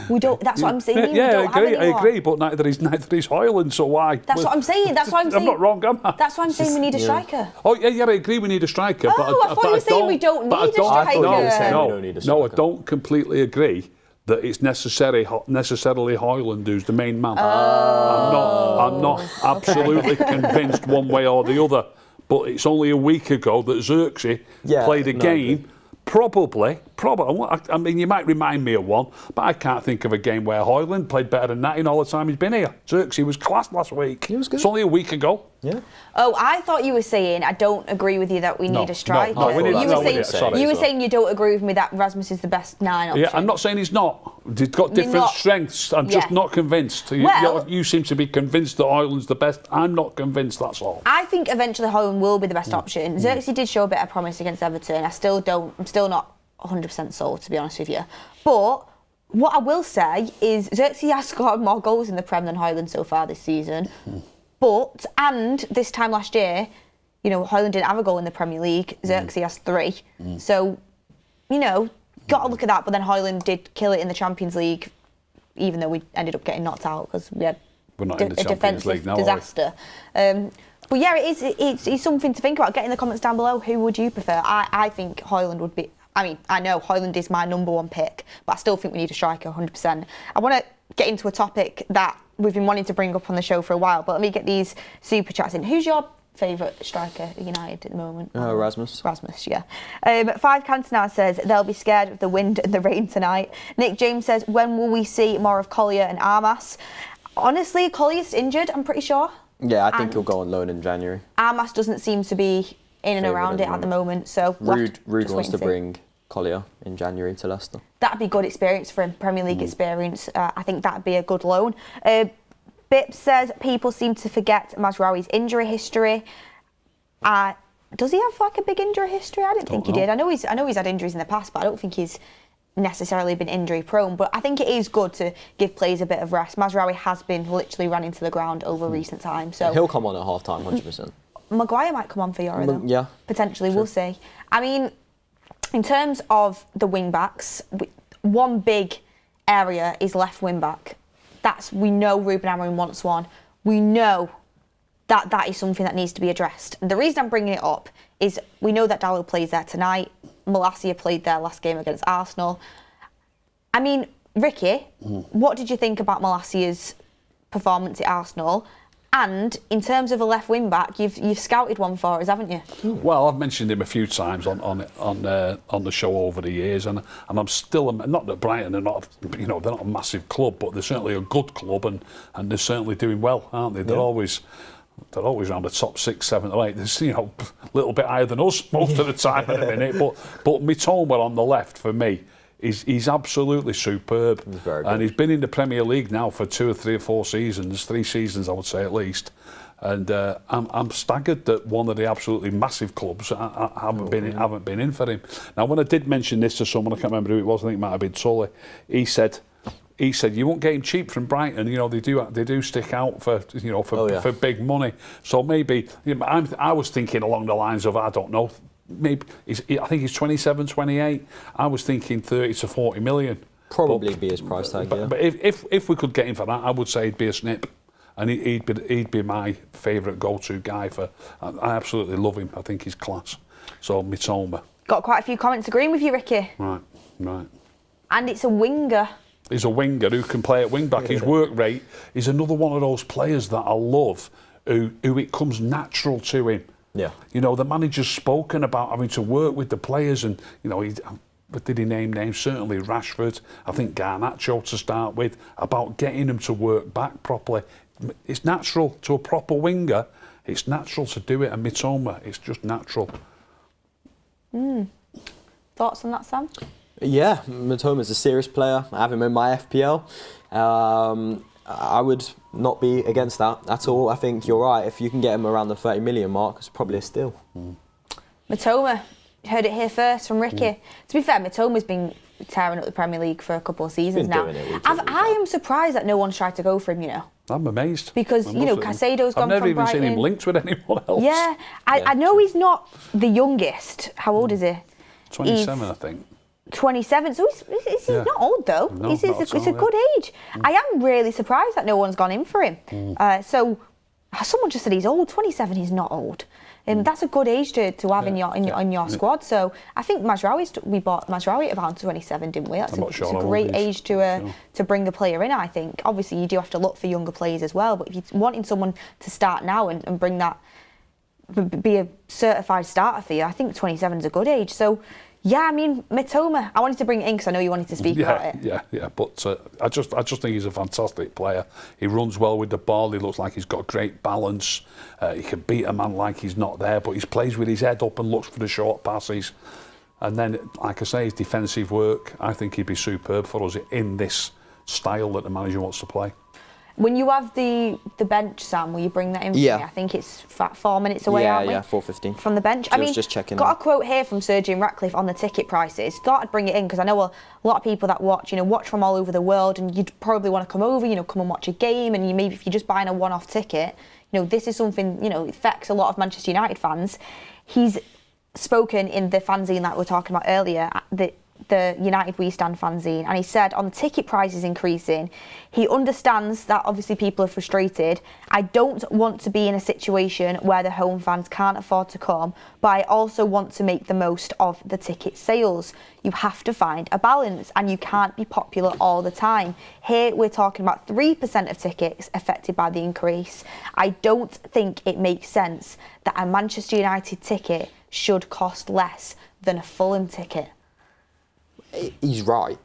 We don't. That's what I'm saying. Yeah, I agree. But neither is Højlund. So why? That's what I'm saying. I'm not wrong, am I? That's why I'm saying we need a striker. Oh yeah, I agree. We need a striker. Oh, but I thought you were saying we don't need a striker. I thought you were saying we don't need a striker. No, I don't completely agree that it's necessarily Højlund who's the main man. I'm not absolutely convinced one way or the other. But it's only a week ago that Xerxes played a game. Probably. I mean, you might remind me of one, but I can't think of a game where Højlund played better than that in all the time he's been here. Xerxes was class last week. He was good. It's only a week ago. Yeah. Oh, I thought you were saying I don't agree with you that we need a striker. You were saying you don't agree with me that Rasmus is the best 9 option. Yeah, I'm not saying he's not. He's got different strengths. I'm just not convinced. You seem to be convinced that Højlund's the best. I'm not convinced, that's all. I think eventually Højlund will be the best option. Xerxes did show a bit of promise against Everton. I'm still not 100% sold, to be honest with you. But what I will say is Xerxes has scored more goals in the Prem than Højlund so far this season. And this time last year, Højlund didn't have a goal in the Premier League. Xerxes has 3. So, got to look at that. But then Højlund did kill it in the Champions League, even though we ended up getting knocked out because we had a defensive disaster. But yeah, it's something to think about. Get in the comments down below. Who would you prefer? I think Højlund would be. I mean, I know Højlund is my number 1 pick, but I still think we need a striker 100%. I want to get into a topic that we've been wanting to bring up on the show for a while, but let me get these super chats in. Who's your favourite striker at United at the moment? Rasmus. Rasmus, yeah. 5 Cantona says they'll be scared of the wind and the rain tonight. Nick James says, when will we see more of Collier and Armas? Honestly, Collier's injured, I'm pretty sure. Yeah, I think he'll go on loan in January. Armas doesn't seem to be in and around it at the moment, so Rude wants to bring Collier in January to Leicester. That'd be good experience for him, Premier League experience. I think that'd be a good loan. Bip says people seem to forget Mazraoui's injury history. Does he have a big injury history? I didn't think he did. I know he's had injuries in the past, but I don't think he's necessarily been injury prone. But I think it is good to give players a bit of rest. Mazraoui has been literally run into the ground over recent times. So he'll come on at half time, 100%. Maguire might come on for Euro, though. Yeah. Potentially, we'll see. I mean, in terms of the wing-backs, one big area is left wing-back. We know Ruben Amorim wants one. We know that is something that needs to be addressed. And the reason I'm bringing it up is we know that Dalot plays there tonight. Malacia played there last game against Arsenal. I mean, Ricky, what did you think about Malacia's performance at Arsenal? And in terms of a left wing back, you've scouted one for us, haven't you? Well, I've mentioned him a few times on the show over the years, and I'm still not that Brighton are not, they're not a massive club, but they're certainly a good club, and they're certainly doing well, aren't they? They're always around the top 6, 7 or 8. They're a little bit higher than us most of the time at a minute, but Mitoma on the left for me. He's absolutely superb, and he's been in the Premier League now for 2 or 3 or 4 seasons, 3 seasons I would say at least. And I'm staggered that one of the absolutely massive clubs haven't been in for him. Now, when I did mention this to someone, I can't remember who it was. I think it might have been Tully. He said you won't get him cheap from Brighton. They do stick out for for big money. So maybe I was thinking along the lines of, I don't know. Maybe I think he's 27, 28. I was thinking 30 to 40 million. Probably be his price tag. But if we could get him for that, I would say he'd be a snip, and he'd be my favourite go-to guy for. I absolutely love him. I think he's class. So Mitoma. Got quite a few comments agreeing with you, Ricky. Right. And it's a winger. He's a winger who can play at wing back. His work rate is another one of those players that I love, who it comes natural to him. Yeah. The manager's spoken about having to work with the players, and did he name names? Certainly Rashford. I think Garnacho to start with, about getting them to work back properly. It's natural to a proper winger. It's natural to do it, and Mitoma, it's just natural. Thoughts on that, Sam? Yeah, Mitoma's a serious player. I have him in my FPL. I would not be against that at all. I think you're right. If you can get him around the 30 million mark, it's probably a steal. Mitoma, heard it here first from Ricky. To be fair, Mitoma's been tearing up the Premier League for a couple of seasons now. I am surprised that no one's tried to go for him, I'm amazed. Because, Caicedo's gone from Brighton. I've never even seen him linked with anyone else. Yeah, I know he's not the youngest. How old is he? 27, I think. 27, so he's not old though. No, it's a good age. I am really surprised that no one's gone in for him. So someone just said he's old. 27, he's not old. That's a good age to have in your squad. So I think we bought Mazraoui at about 27, didn't we? That's a great age to bring a player in, I think. Obviously, you do have to look for younger players as well, but if you're wanting someone to start now and bring that, be a certified starter for you, I think 27 is a good age. So, yeah, I mean, Mitoma, I wanted to bring it in because I know you wanted to speak about it. Yeah, but I just think he's a fantastic player. He runs well with the ball. He looks like he's got great balance. He can beat a man like he's not there, but he plays with his head up and looks for the short passes. And then, like I say, his defensive work, I think he'd be superb for us in this style that the manager wants to play. When you have the bench, Sam, will you bring that in for me? I think it's 4 minutes away, aren't we? Yeah, 4:15. From the bench. So I mean, just checking got a quote here from Sergeant Ratcliffe on the ticket prices. Thought I'd bring it in because I know a lot of people that watch from all over the world, and you'd probably want to come over, come and watch a game, and maybe if you're just buying a one-off ticket, this is something, it affects a lot of Manchester United fans. He's spoken in the fanzine that we were talking about earlier, the United We Stand fanzine, and he said on the ticket prices increasing, he understands that obviously people are frustrated. I don't want to be in a situation where the home fans can't afford to come, but I also want to make the most of the ticket sales. You have to find a balance, and you can't be popular all the time. Here we're talking about 3% of tickets affected by the increase. I don't think it makes sense that a Manchester United ticket should cost less than a Fulham ticket. He's right.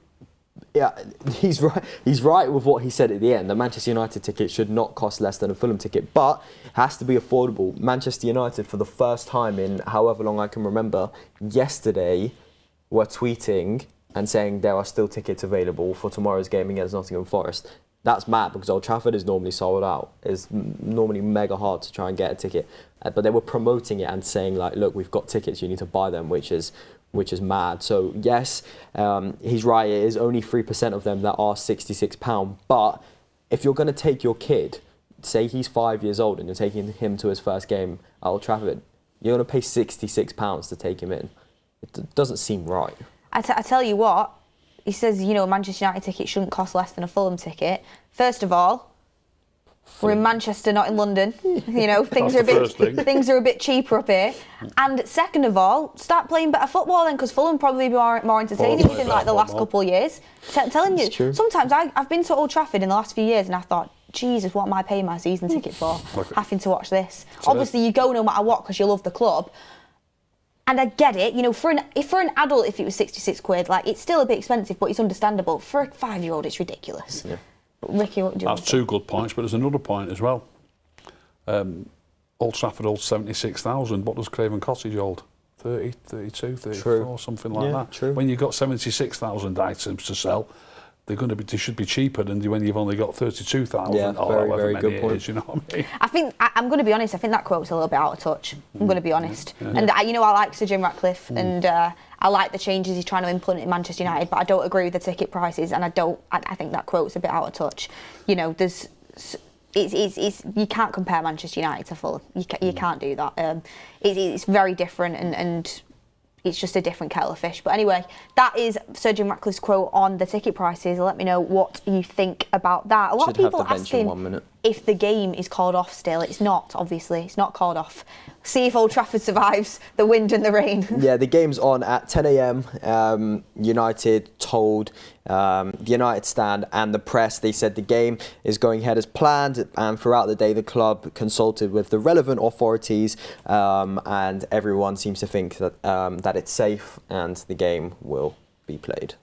Yeah, he's right. He's right with what he said at the end. The Manchester United ticket should not cost less than a Fulham ticket, but it has to be affordable. Manchester United, for the first time in however long I can remember, yesterday were tweeting and saying there are still tickets available for tomorrow's game against Nottingham Forest. That's mad because Old Trafford is normally sold out. It's normally mega hard to try and get a ticket. But they were promoting it and saying, like, look, we've got tickets, you need to buy them, which is mad. So yes, he's right, it is only 3% of them that are £66. But if you're going to take your kid say he's 5 years old and you're taking him to his first game at Old Trafford, you're going to pay £66 to take him in. It doesn't seem right. I tell you what, he says, you know, a Manchester United ticket shouldn't cost less than a Fulham ticket. First of all, we're in Manchester, not in London. You know, things are a bit cheaper up here. And second of all, start playing better football then, because Fulham probably be more entertaining within like the last couple of years. Telling you, sometimes I've been to Old Trafford in the last few years, and I thought, Jesus, what am I paying my season ticket for? Having to watch this. Obviously, you go no matter what because you love the club. And I get it, you know, for an adult, if it was 66 quid, like, it's still a bit expensive, but it's understandable. For a 5-year-old, it's ridiculous. Yeah. But Ricky, what do you want to say? 2 good points, but there's another point as well. Old Trafford holds 76,000. What does Craven Cottage hold? 30, 32, 34, something like that. True. When you've got 76,000 items to sell, they should be cheaper than when you've only got 32,000 or very good point. You know what I mean? I think I'm going to be honest. I think that quote's a little bit out of touch. I'm going to be honest. And you know, I like Sir Jim Ratcliffe, and I like the changes he's trying to implement in Manchester United. But I don't agree with the ticket prices, and I think that quote's a bit out of touch. You know, you can't compare Manchester United to Fulham. You can't do that. It's very different, and it's just a different kettle of fish. But anyway, that is Sir Jim Ratcliffe's quote on the ticket prices. Let me know what you think about that. A lot of people asking if the game is called off still. It's not, obviously. It's not called off. See if Old Trafford survives the wind and the rain. Yeah, the game's on at 10 a.m. United told the United stand and the press, they said the game is going ahead as planned, and throughout the day the club consulted with the relevant authorities, and everyone seems to think that it's safe and the game will be played.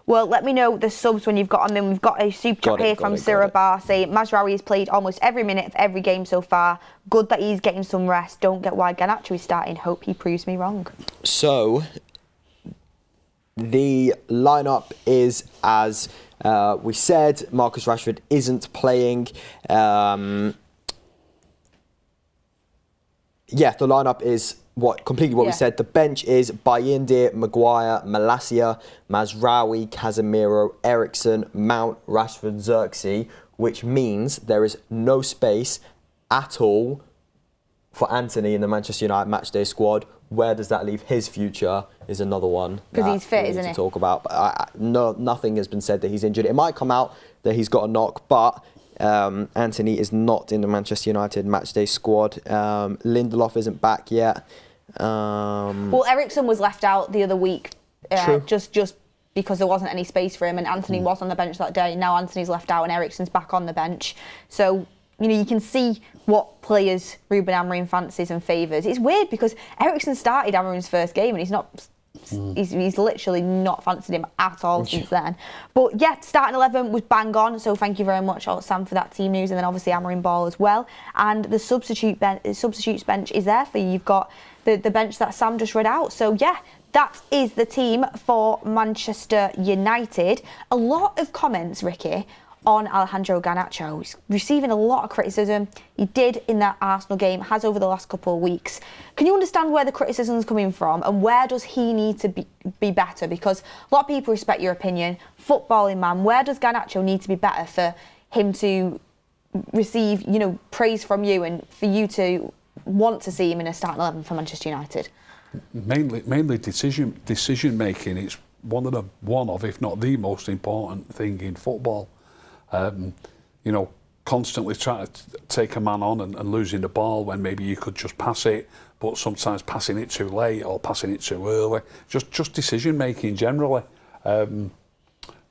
Well, let me know the subs when you've got them in. We've got a super chat here from Sirabar saying Mazraoui has played almost every minute of every game so far. Good that he's getting some rest. Don't get why Garnacho is starting. Hope he proves me wrong. So, the lineup is as we said. Marcus Rashford isn't playing. The lineup is completely what we said. The bench is Bayindir, Maguire, Malacia, Mazraoui, Casemiro, Eriksen, Mount, Rashford, Xerxes, which means there is no space at all for Anthony in the Manchester United matchday squad. Where does that leave his future is another one. Because he's fit, isn't he? To talk about. But nothing has been said that he's injured. It might come out that he's got a knock, but Anthony is not in the Manchester United matchday squad. Lindelof isn't back yet. Well, Eriksen was left out the other week, just because there wasn't any space for him, and Anthony was on the bench that day. Now Anthony's left out and Eriksen's back on the bench. So, you know, you can see what players Ruben Amorim fancies and favours. It's weird because Eriksen started Amorim's first game and he's not... He's literally not fancied him at all since then. But yeah, starting 11 was bang on, so thank you very much, Sam, for that team news, and then obviously Amorim Ball as well. And the substitutes bench is there for you. You've got the bench that Sam just read out. So yeah, that is the team for Manchester United. A lot of comments, Ricky, on Alejandro Garnacho. He's receiving a lot of criticism. He did in that Arsenal game, has over the last couple of weeks. Can you understand where the criticism is coming from, and where does he need to be better? Because a lot of people respect your opinion. Footballing man, where does Garnacho need to be better for him to receive, you know, praise from you and for you to want to see him in a starting 11 for Manchester United? Mainly decision making. It's one of, if not the most important thing in football. You know, constantly trying to take a man on and losing the ball when maybe you could just pass it, but sometimes passing it too late or passing it too early. Just decision making generally. When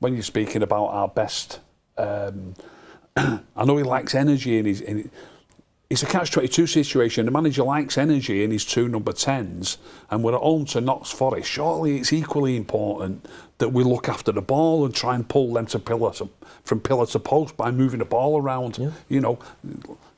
you're speaking about our best, I know he likes energy it's a catch-22 situation. The manager likes energy in his 2 number 10s, and we're at home to Notts Forest. Surely it's equally important that we look after the ball and try and pull them from pillar to post by moving the ball around. Yeah.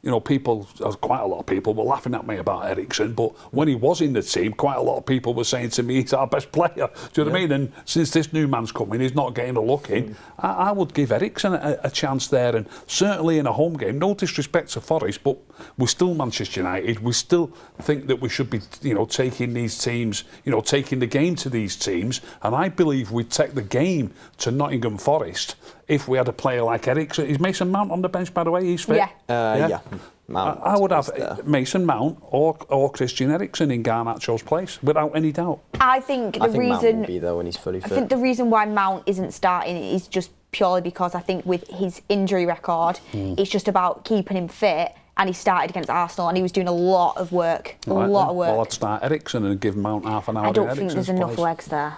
You know, people, quite a lot of people were laughing at me about Eriksen, but when he was in the team, quite a lot of people were saying to me, he's our best player. Do you know what I mean? And since this new man's coming, he's not getting a look in. I would give Eriksen a chance there, and certainly in a home game. No disrespect to Forest, but we're still Manchester United. We still think that we should be, you know, taking these teams, you know, taking the game to these teams. And I believe we'd take the game to Nottingham Forest if we had a player like Eriksen. Is Mason Mount on the bench, by the way? He's fit? Yeah. Mount I would have there. Mason Mount or Christian Eriksen in Garnacho's place, without any doubt. I think Mount will reason be there when he's fully fit. I think the reason why Mount isn't starting is just purely because I think with his injury record, it's just about keeping him fit. And he started against Arsenal, and he was doing a lot of work. Well, I'd start Eriksen and give Mount half an hour. I don't think there's enough legs there.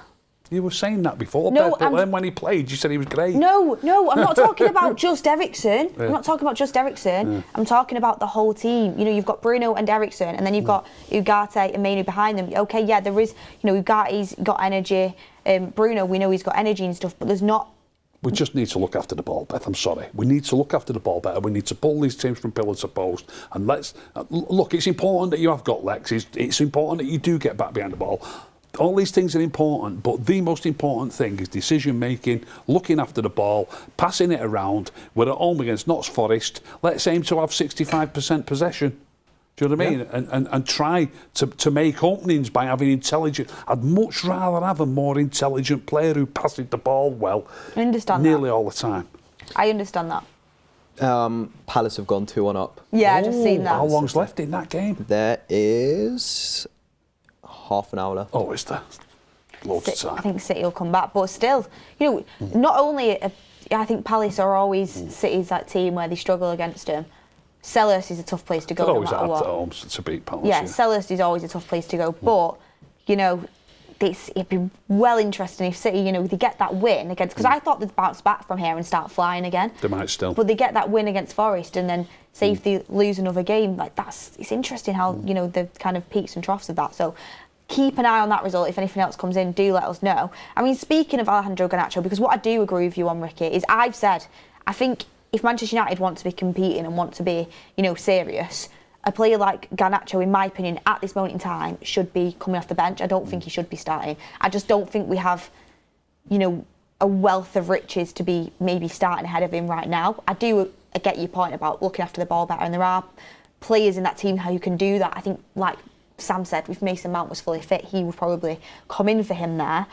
You were saying that before, No, Beth, but then when he played, you said he was great. No, I'm not talking about just Eriksen. I'm not talking about just Eriksen. I'm talking about the whole team. You know, you've got Bruno and Eriksen, and then you've got Ugarte and Mainu behind them. Okay, yeah, there is. You know, Ugarte's got energy. Bruno, we know he's got energy and stuff, but there's not. We just need to look after the ball, Beth. I'm sorry. We need to look after the ball better. We need to pull these teams from pillar to post. And let's look. It's important that you have got legs. It's important that you do get back behind the ball. All these things are important, but the most important thing is decision making, looking after the ball, passing it around. We're at home against Notts Forest. Let's aim to have 65% possession. Do you know what I mean? And try to make openings by having intelligent. I'd much rather have a more intelligent player who passes the ball well. I understand nearly that. all the time. I understand that. Palace have gone 2-1 up. Yeah, I just seen that. How long's left in that game? There is half an hour left. Oh, is there? Loads of time. I think City will come back, but still, you know, not only I think Palace are always City's that team where they struggle against them. Selhurst is a tough place to go. They're no always matter hard what. at home to beat Palace. Yeah, Selhurst is always a tough place to go, but you know, it'd be well interesting if City, you know, they get that win against. Because I thought they'd bounce back from here and start flying again. They might still. But they get that win against Forest, and then say if they lose another game, like it's interesting how you know the kind of peaks and troughs of that. So keep an eye on that result. If anything else comes in, do let us know. I mean, speaking of Alejandro Garnacho, because what I do agree with you on, Ricky, is I've said I think if Manchester United want to be competing and want to be, you know, serious, a player like Garnacho, in my opinion, at this moment in time, should be coming off the bench. I don't think he should be starting. I just don't think we have, you know, a wealth of riches to be maybe starting ahead of him right now. I get your point about looking after the ball better, and there are players in that team who can do that. I think, like Sam said, if Mason Mount was fully fit, he would probably come in for him there.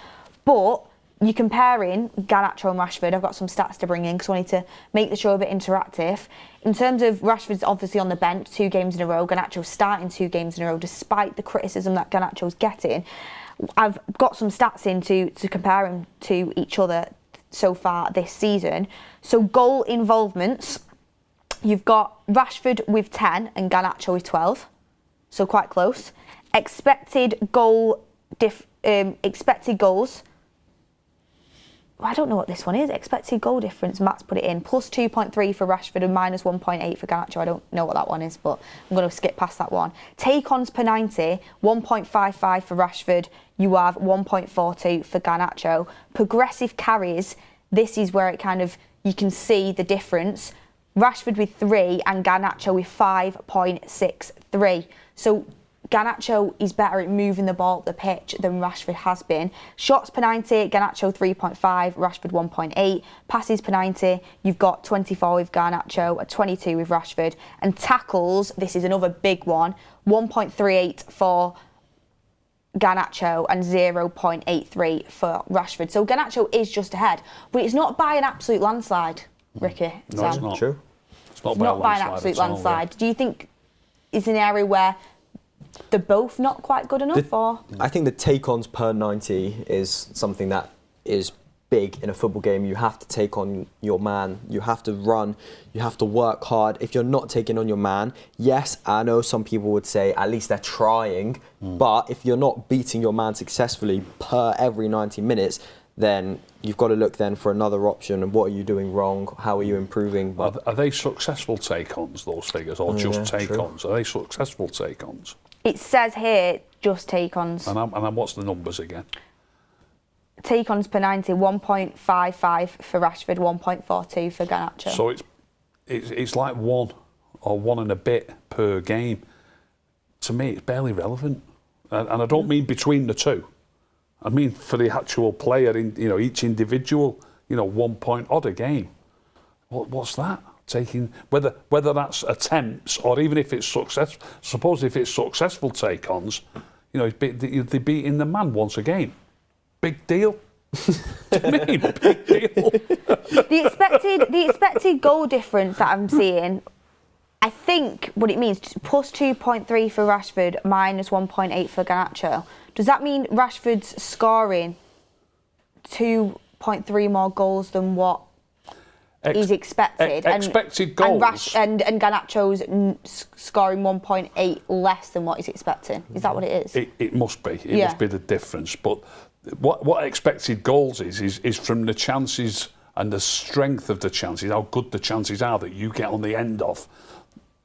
But you're comparing Garnacho and Rashford. I've got some stats to bring in because I wanted to make the show a bit interactive. In terms of Rashford's obviously on the bench 2 games in a row, Garnacho's starting 2 games in a row despite the criticism that Garnacho's getting. I've got some stats in to compare them to each other so far this season. So goal involvements, you've got Rashford with 10 and Garnacho with 12, so quite close. Expected goals. I don't know what this one is. Expected goal difference. Matt's put it in. Plus 2.3 for Rashford and minus 1.8 for Garnacho. I don't know what that one is, but I'm going to skip past that one. Take-ons per 90, 1.55 for Rashford. You have 1.42 for Garnacho. Progressive carries. This is where it kind of, you can see the difference. Rashford with 3 and Garnacho with 5.63. So Garnacho is better at moving the ball up the pitch than Rashford has been. Shots per 90, Garnacho 3.5, Rashford 1.8. Passes per 90, you've got 24 with Garnacho, 22 with Rashford. And tackles, this is another big one, 1.38 for Garnacho and 0.83 for Rashford. So Garnacho is just ahead, but it's not by an absolute landslide, Ricky. No, it's not. True. It's not by an absolute landslide. Do you think it's an area where they're both not quite good enough? Or I think the take-ons per 90 is something that is big in a football game. You have to take on your man. You have to run. You have to work hard. If you're not taking on your man, yes, I know some people would say at least they're trying, but if you're not beating your man successfully per every 90 minutes, then you've got to look then for another option. And what are you doing wrong? How are you improving? Are they successful take-ons, those figures, or just take-ons? Are they successful take-ons? it says here just take-ons. And what's the numbers again? Take-ons per 90, 1.55 for Rashford, 1.42 for Garnacho. So it's like one or one and a bit per game. To me, it's barely relevant. And I don't mean between the two. I mean for the actual player, each individual, 1 point odd a game. What's that? Taking whether that's attempts or even if it's successful. Suppose if it's successful take-ons, they're beating the man once a game. Big deal. Do you mean big deal? The expected goal difference that I'm seeing, I think what it means, plus 2.3 for Rashford, minus 1.8 for Garnacho. Does that mean Rashford's scoring 2.3 more goals than what is expected? Expected goals. And Garnacho's scoring 1.8 less than what he's expecting. Is that what it is? It must be. It must be the difference. But what expected goals is from the chances and the strength of the chances, how good the chances are that you get on the end of.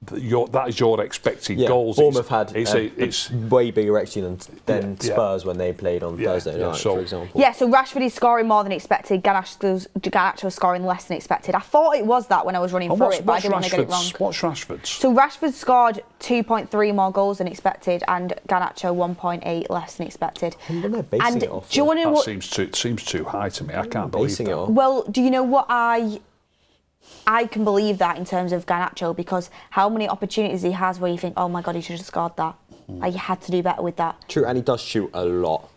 That is your expected goals. Bournemouth had it's way bigger actually than Spurs when they played on Thursday night, for example. Yeah, so Rashford is scoring more than expected. Garnacho is scoring less than expected. I thought it was that when I was running through it, but I didn't want to get it wrong. What's Rashford's? So Rashford scored 2.3 more goals than expected, and Garnacho 1.8 less than expected. And they're basing it off. Do you want to know what? Seems too high to me. I can't believe that. Well, do you know what I can believe that in terms of Garnacho, because how many opportunities he has where you think, oh my God, he should have scored that. Like, you had to do better with that. True, and he does shoot a lot.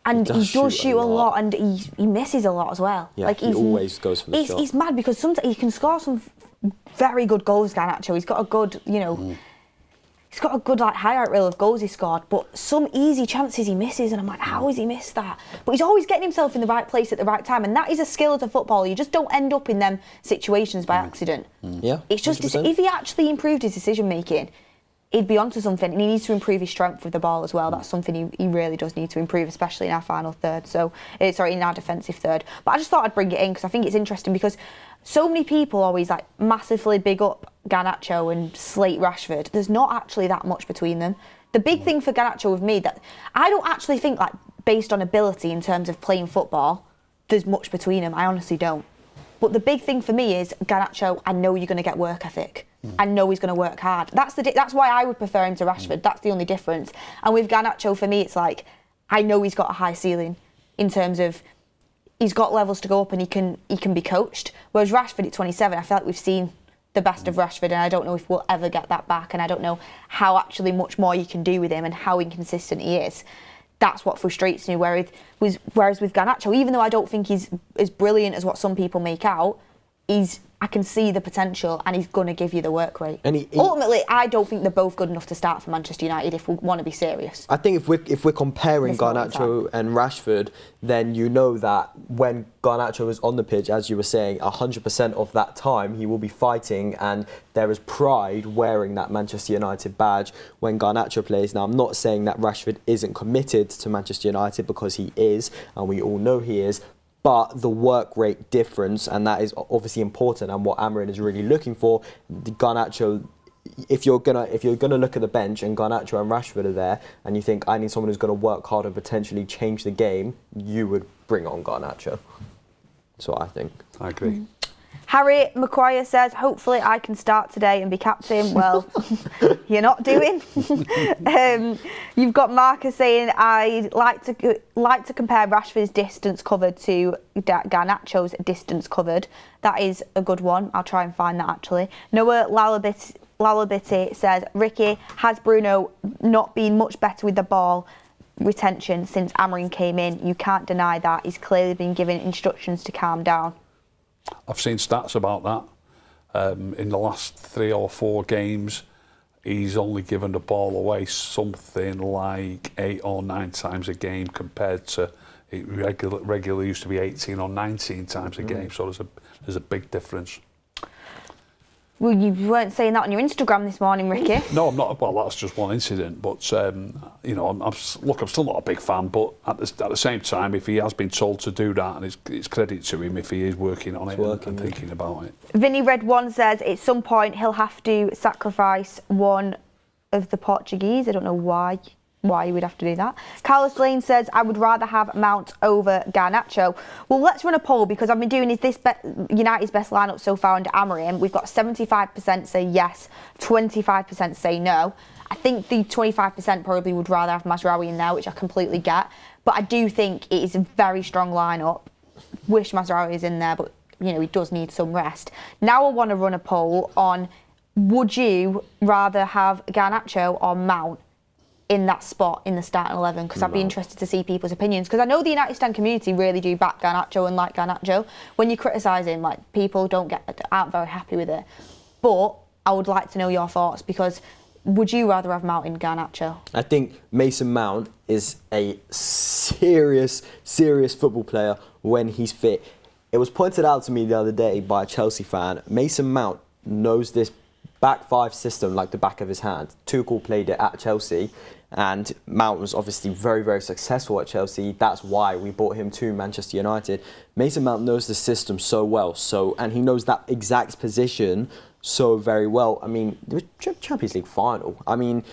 And he does shoot a lot, and he misses a lot as well. Yeah, like, he always goes for the shot. He's mad because sometimes he can score some very good goals, Garnacho. He's got a good, he's got a good highlight reel of goals he scored, but some easy chances he misses, and I'm like, how has he missed that? But he's always getting himself in the right place at the right time, and that is a skill as a footballer. You just don't end up in them situations by accident. Yeah, it's just 100%. If he actually improved his decision making, he'd be onto something, and he needs to improve his strength with the ball as well. That's something he really does need to improve, especially in our final third. In our defensive third. But I just thought I'd bring it in because I think it's interesting, because so many people always massively big up Garnacho and slate Rashford. There's not actually that much between them. The big thing for Garnacho with me, that I don't actually think, based on ability in terms of playing football, there's much between them. I honestly don't. But the big thing for me is Garnacho, I know you're going to get work ethic. I know he's going to work hard. That's why I would prefer him to Rashford. That's the only difference. And with Garnacho, for me, it's I know he's got a high ceiling in terms of he's got levels to go up, and he can be coached. Whereas Rashford at 27, I feel like we've seen the best of Rashford, and I don't know if we'll ever get that back, and I don't know how actually much more you can do with him and how inconsistent he is. That's what frustrates me. Whereas with Garnacho, even though I don't think he's as brilliant as what some people make out, I can see the potential, and he's going to give you the work rate. And ultimately, I don't think they're both good enough to start for Manchester United if we want to be serious. I think if we're comparing Garnacho and Rashford, then you know that when Garnacho is on the pitch, as you were saying, 100% of that time he will be fighting, and there is pride wearing that Manchester United badge when Garnacho plays. Now, I'm not saying that Rashford isn't committed to Manchester United, because he is, and we all know he is. But the work rate difference, and that is obviously important, and what Amorim is really looking for. Garnacho, if you're gonna look at the bench and Garnacho and Rashford are there, and you think I need someone who's going to work hard and potentially change the game, you would bring on Garnacho. That's what I think. I agree. Harry McQuire says, hopefully I can start today and be captain. Well, you're not doing. You've got Marcus saying, I'd like to compare Rashford's distance covered to Garnacho's distance covered. That is a good one. I'll try and find that actually. Noah Lalabiti says, Ricky, has Bruno not been much better with the ball retention since Amorim came in? You can't deny that. He's clearly been given instructions to calm down. I've seen stats about that. In the last 3 or 4 games, he's only given the ball away something like 8 or 9 times a game, compared to it regularly used to be 18 or 19 times a game. So there's a big difference. Well, you weren't saying that on your Instagram this morning, Ricky. No, I'm not. Well, that's just one incident. But I'm still not a big fan. But at the same time, if he has been told to do that, and it's credit to him if he is working on it and thinking about it. Vinny Red One says at some point he'll have to sacrifice one of the Portuguese. I don't know why you would have to do that. Carlos Lane says, I would rather have Mount over Garnacho. Well, let's run a poll, because I've been doing United's best lineup so far under Amorim. We've got 75% say yes, 25% say no. I think the 25% probably would rather have Mazraoui in there, which I completely get. But I do think it is a very strong lineup. Wish Mazraoui is in there, but he does need some rest. Now I want to run a poll on, would you rather have Garnacho or Mount in that spot in the starting 11? Because I'd be interested to see people's opinions. Because I know the United Stand community really do back Garnacho and like Garnacho. When you criticise him, like, people aren't very happy with it. But I would like to know your thoughts, because would you rather have Mount in Garnacho? I think Mason Mount is a serious football player when he's fit. It was pointed out to me the other day by a Chelsea fan. Mason Mount knows this back five system like the back of his hand. Tuchel played it at Chelsea, and Mount was obviously very successful at Chelsea. That's why we bought him to Manchester United. Mason Mount knows the system so well, and he knows that exact position so very well. I mean, the Champions League final. I mean,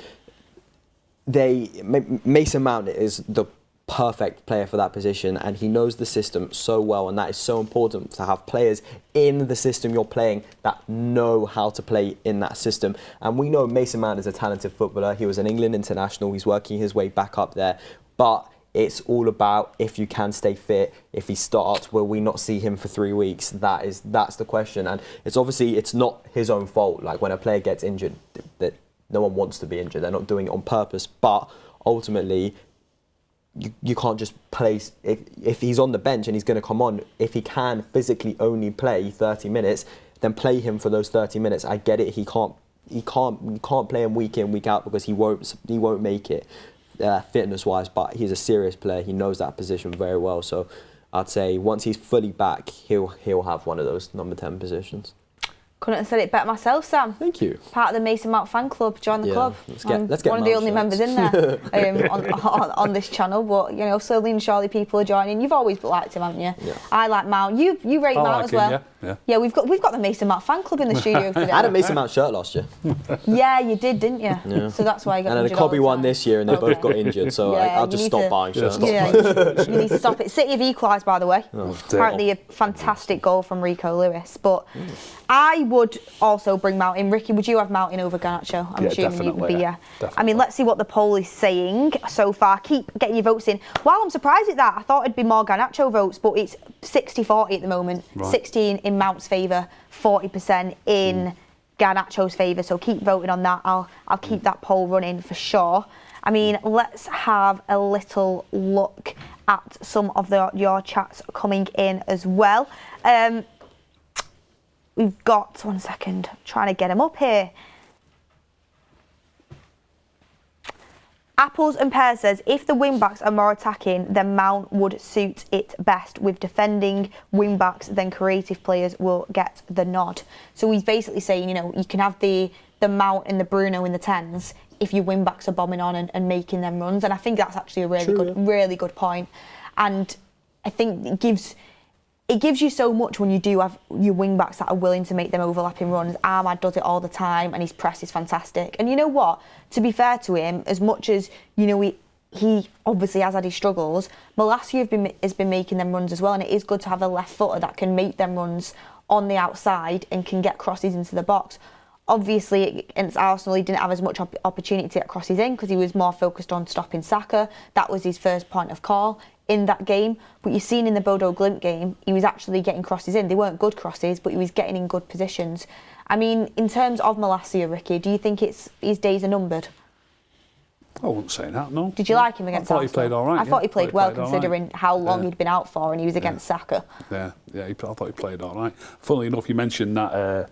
Mason Mount is the perfect player for that position, and he knows the system so well, and that is so important to have players in the system you're playing that know how to play in that system. And we know Mason Mount is a talented footballer. He was an England international. He's working his way back up there, but it's all about if you can stay fit. If he starts, will we not see him for 3 weeks? That's the question. And it's not his own fault. Like, when a player gets injured, that no one wants to be injured. They're not doing it on purpose. But ultimately, you can't just play. If he's on the bench and he's going to come on, if he can physically only play 30 minutes, then play him for those 30 minutes. I get it. You can't play him week in, week out, because he won't make it fitness-wise. But he's a serious player. He knows that position very well. So I'd say once he's fully back, he'll have one of those number 10 positions. Couldn't have said it better myself, Sam. Thank you. Part of the Mason Mount fan club. Join the club. Let's get one of the only members in there on this channel. But, you know, slowly and surely people are joining. You've always liked him, haven't you? Yeah. I like Mount. You rate Mount like as well. him, Yeah, we've got the Mason Mount fan club in the studio today. I had a Mason Mount shirt last year. Yeah, you did, didn't you? Yeah. So that's why you got And injured. then a Cobby all the one time. this year, and they both got injured. So Yeah, I'll just stop buying shirts. Yeah, you need to stop it. City have equalised, by the way. Apparently a fantastic goal from Rico Lewis. But I would also bring Mount in. Ricky, would you have Mount in over Garnacho? I'm assuming you would be, yeah. I mean, let's see what the poll is saying so far. Keep getting your votes in. While I'm surprised at that, I thought it'd be more Garnacho votes, but it's 60-40 at the moment. Right. 16 in Mount's favour, 40% in Garnacho's favour. So keep voting on that. I'll keep that poll running for sure. I mean, let's have a little look at some of your chats coming in as well. We've got, one second, trying to get them up here. Apples and Pears says, if the wing-backs are more attacking, then Mount would suit it best. With defending wing-backs, then creative players will get the nod. So he's basically saying, you know, you can have the Mount and the Bruno in the 10s if your wing-backs are bombing on and making them runs. And I think that's actually a really good point. And I think it gives you so much when you do have your wing-backs that are willing to make them overlapping runs. Ahmad does it all the time, and his press is fantastic. And you know what? To be fair to him, as much as, you know, he obviously has had his struggles, Malacia has been making them runs as well, and it is good to have a left footer that can make them runs on the outside and can get crosses into the box. Obviously, against Arsenal, he didn't have as much opportunity to get crosses in because he was more focused on stopping Saka. That was his first point of call in that game. But you've seen in the Bodo Glimt game, he was actually getting crosses in. They weren't good crosses, but he was getting in good positions. I mean, in terms of Malacia, Ricky, do you think his days are numbered? I wouldn't say that, no. Did you like him against Arsenal? I thought he played all right. I thought he played well considering how long he'd been out for, and he was against Saka. Yeah, I thought he played all right. Funnily enough, you mentioned that...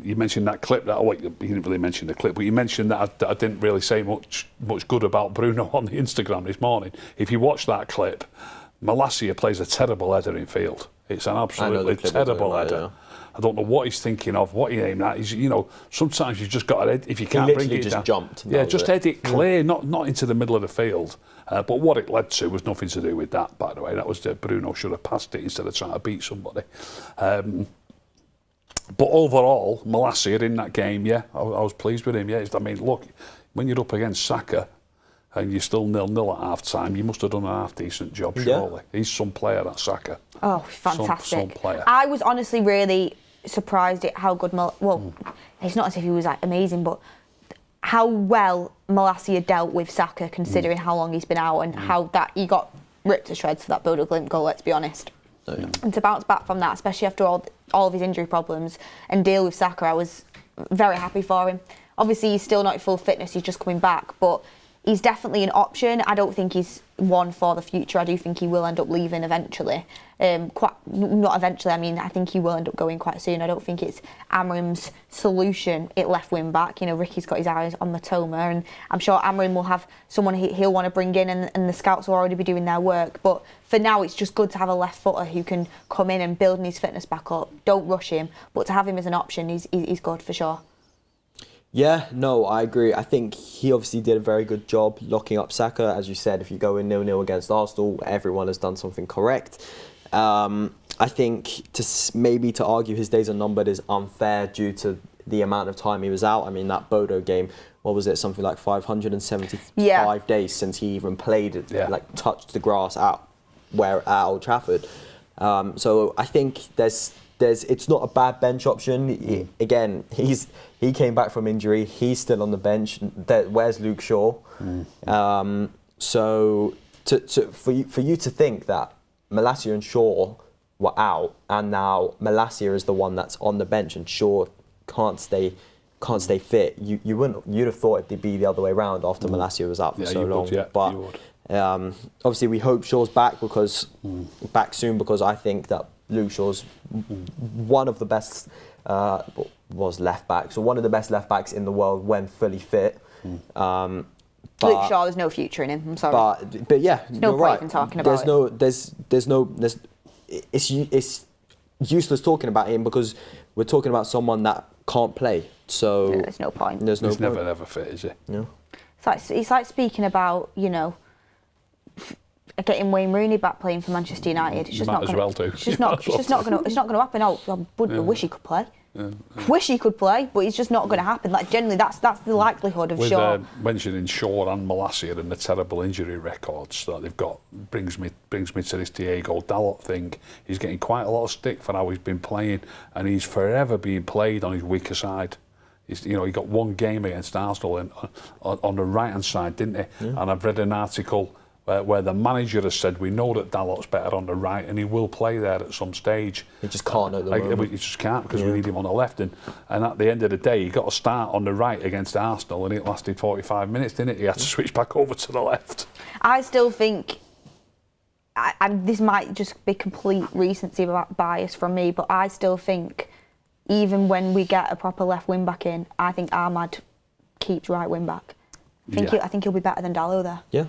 you mentioned that clip. You didn't really mention the clip, but you mentioned that I didn't really say much good about Bruno on the Instagram this morning. If you watch that clip, Malacia plays a terrible header in field. It's an absolutely terrible header. I don't know what he's thinking of, what he aimed at. You know, sometimes you've just got to, if you can't bring it just down, jumped. Yeah, just head it clear, not into the middle of the field. But what it led to was nothing to do with that, by the way. That was Bruno should have passed it instead of trying to beat somebody. But overall, Malacia in that game, I was pleased with him. Yeah, I mean, look, when you're up against Saka and you're still 0-0 at half-time, you must have done a half-decent job, surely. He's some player, that Saka. Oh, fantastic. Some player. I was honestly really surprised at how good... it's not as if he was like amazing, but how well Malacia dealt with Saka, considering how long he's been out and how that he got ripped to shreds for that Bodo Glimt goal, let's be honest. And to bounce back from that, especially after all of his injury problems, and deal with Saka, I was very happy for him. Obviously, he's still not at full fitness. He's just coming back, but he's definitely an option. I don't think he's one for the future. I do think he will end up leaving eventually. Not eventually, I mean, I think he will end up going quite soon. I don't think it's Amorim's solution at left wing back. You know, Ricky's got his eyes on Matoma, and I'm sure Amorim will have someone he'll want to bring in, and the scouts will already be doing their work. But for now, it's just good to have a left footer who can come in and build his fitness back up. Don't rush him, but to have him as an option, he's good for sure. Yeah, no, I agree. I think he obviously did a very good job locking up Saka. As you said, if you go in 0-0 against Arsenal, everyone has done something correct. I think maybe to argue his days are numbered is unfair due to the amount of time he was out. I mean, that Bodo game, what was it, something like 575 days since he even played, like touched the grass at Old Trafford. So I think it's not a bad bench option. Again, he came back from injury. He's still on the bench. Where's Luke Shaw? So for you to think that Malacia and Shaw were out, and now Malacia is the one that's on the bench, and Shaw can't stay fit. You'd have thought it'd be the other way around after Malacia was out for so long. But obviously we hope Shaw's back soon, because I think that Luke Shaw's one of the best was left backs, so one of the best left backs in the world when fully fit. Luke Shaw, there's no future in him. I'm sorry. But yeah, there's no point in talking about it. It's useless talking about him, because we're talking about someone that can't play. So there's no point. He's never ever fit, is he? No. It's like speaking about, you know, getting Wayne Rooney back playing for Manchester United. It's just not going to. It's just not going to happen. I wish he could play. Wish he could play, but it's just not going to happen. Like, generally, that's the likelihood of Shaw. Mentioning Shaw and Malacia and the terrible injury records that they've got brings me to this Diego Dalot thing. He's getting quite a lot of stick for how he's been playing, and he's forever being played on his weaker side. He got one game against Arsenal on the right hand side, didn't he? Yeah. And I've read an article where the manager has said, we know that Dalot's better on the right and he will play there at some stage. He just can't at the moment. He just can't, because we need him on the left. And at the end of the day, he got to start on the right against Arsenal, and it lasted 45 minutes, didn't it? He had to switch back over to the left. I still think, and this might just be complete recency bias from me, but I still think even when we get a proper left wing back in, I think Ahmad keeps right wing back. I think he'll be better than Dalot there. Yeah.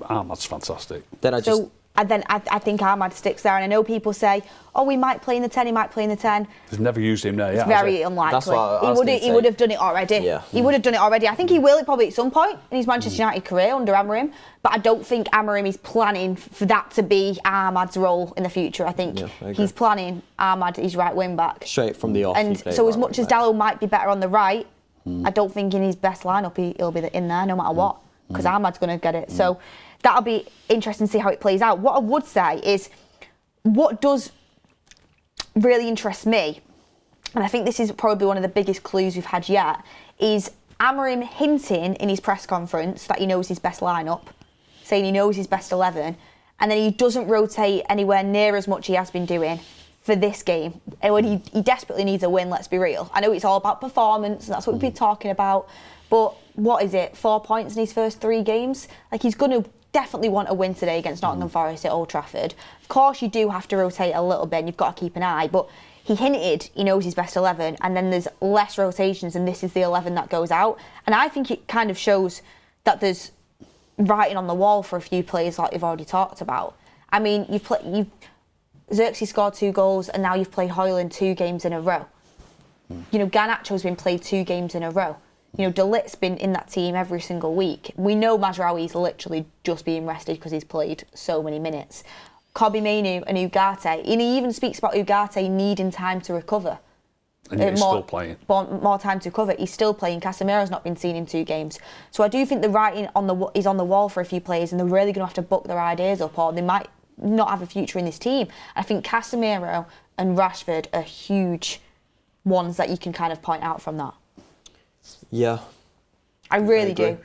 Ahmad's fantastic. I think Ahmad sticks there, and I know people say, "Oh, we might play in the 10. He might play in the 10." He's never used him there. It's very unlikely. That's what he would have done it already. Yeah. He would have done it already. I think he will probably at some point in his Manchester United career under Amorim, but I don't think Amorim is planning for that to be Ahmad's role in the future. I think he's planning Ahmad his right wing back straight from the off. And so as much as Dalot might be better on the right, I don't think in his best lineup he'll be in there no matter what, because Ahmad's going to get it. So that'll be interesting to see how it plays out. What I would say is, what does really interest me, and I think this is probably one of the biggest clues we've had yet, is Amorim hinting in his press conference that he knows his best lineup, saying he knows his best 11, and then he doesn't rotate anywhere near as much he has been doing for this game. And when he desperately needs a win, let's be real. I know it's all about performance, and that's what we've been talking about, but what is it, 4 points in his first 3 games? Like, he's going to definitely want a win today against Nottingham Forest at Old Trafford. Of course, you do have to rotate a little bit, and you've got to keep an eye, but he hinted he knows his best 11, and then there's less rotations, and this is the 11 that goes out. And I think it kind of shows that there's writing on the wall for a few players like we've already talked about. I mean, Xerxes scored 2 goals, and now you've played Højlund 2 games in a row. You know, Garnacho's been played 2 games in a row. You know, De Ligt's been in that team every single week. We know Mazraoui's literally just being rested because he's played so many minutes. Kobbie Mainoo and Ugarte, and he even speaks about Ugarte needing time to recover. And he's still playing. More time to recover. He's still playing. Casemiro's not been seen in 2 games. So I do think the writing is on the wall for a few players, and they're really going to have to book their ideas up, or they might not have a future in this team. I think Casemiro and Rashford are huge ones that you can kind of point out from that. Yeah. I really do.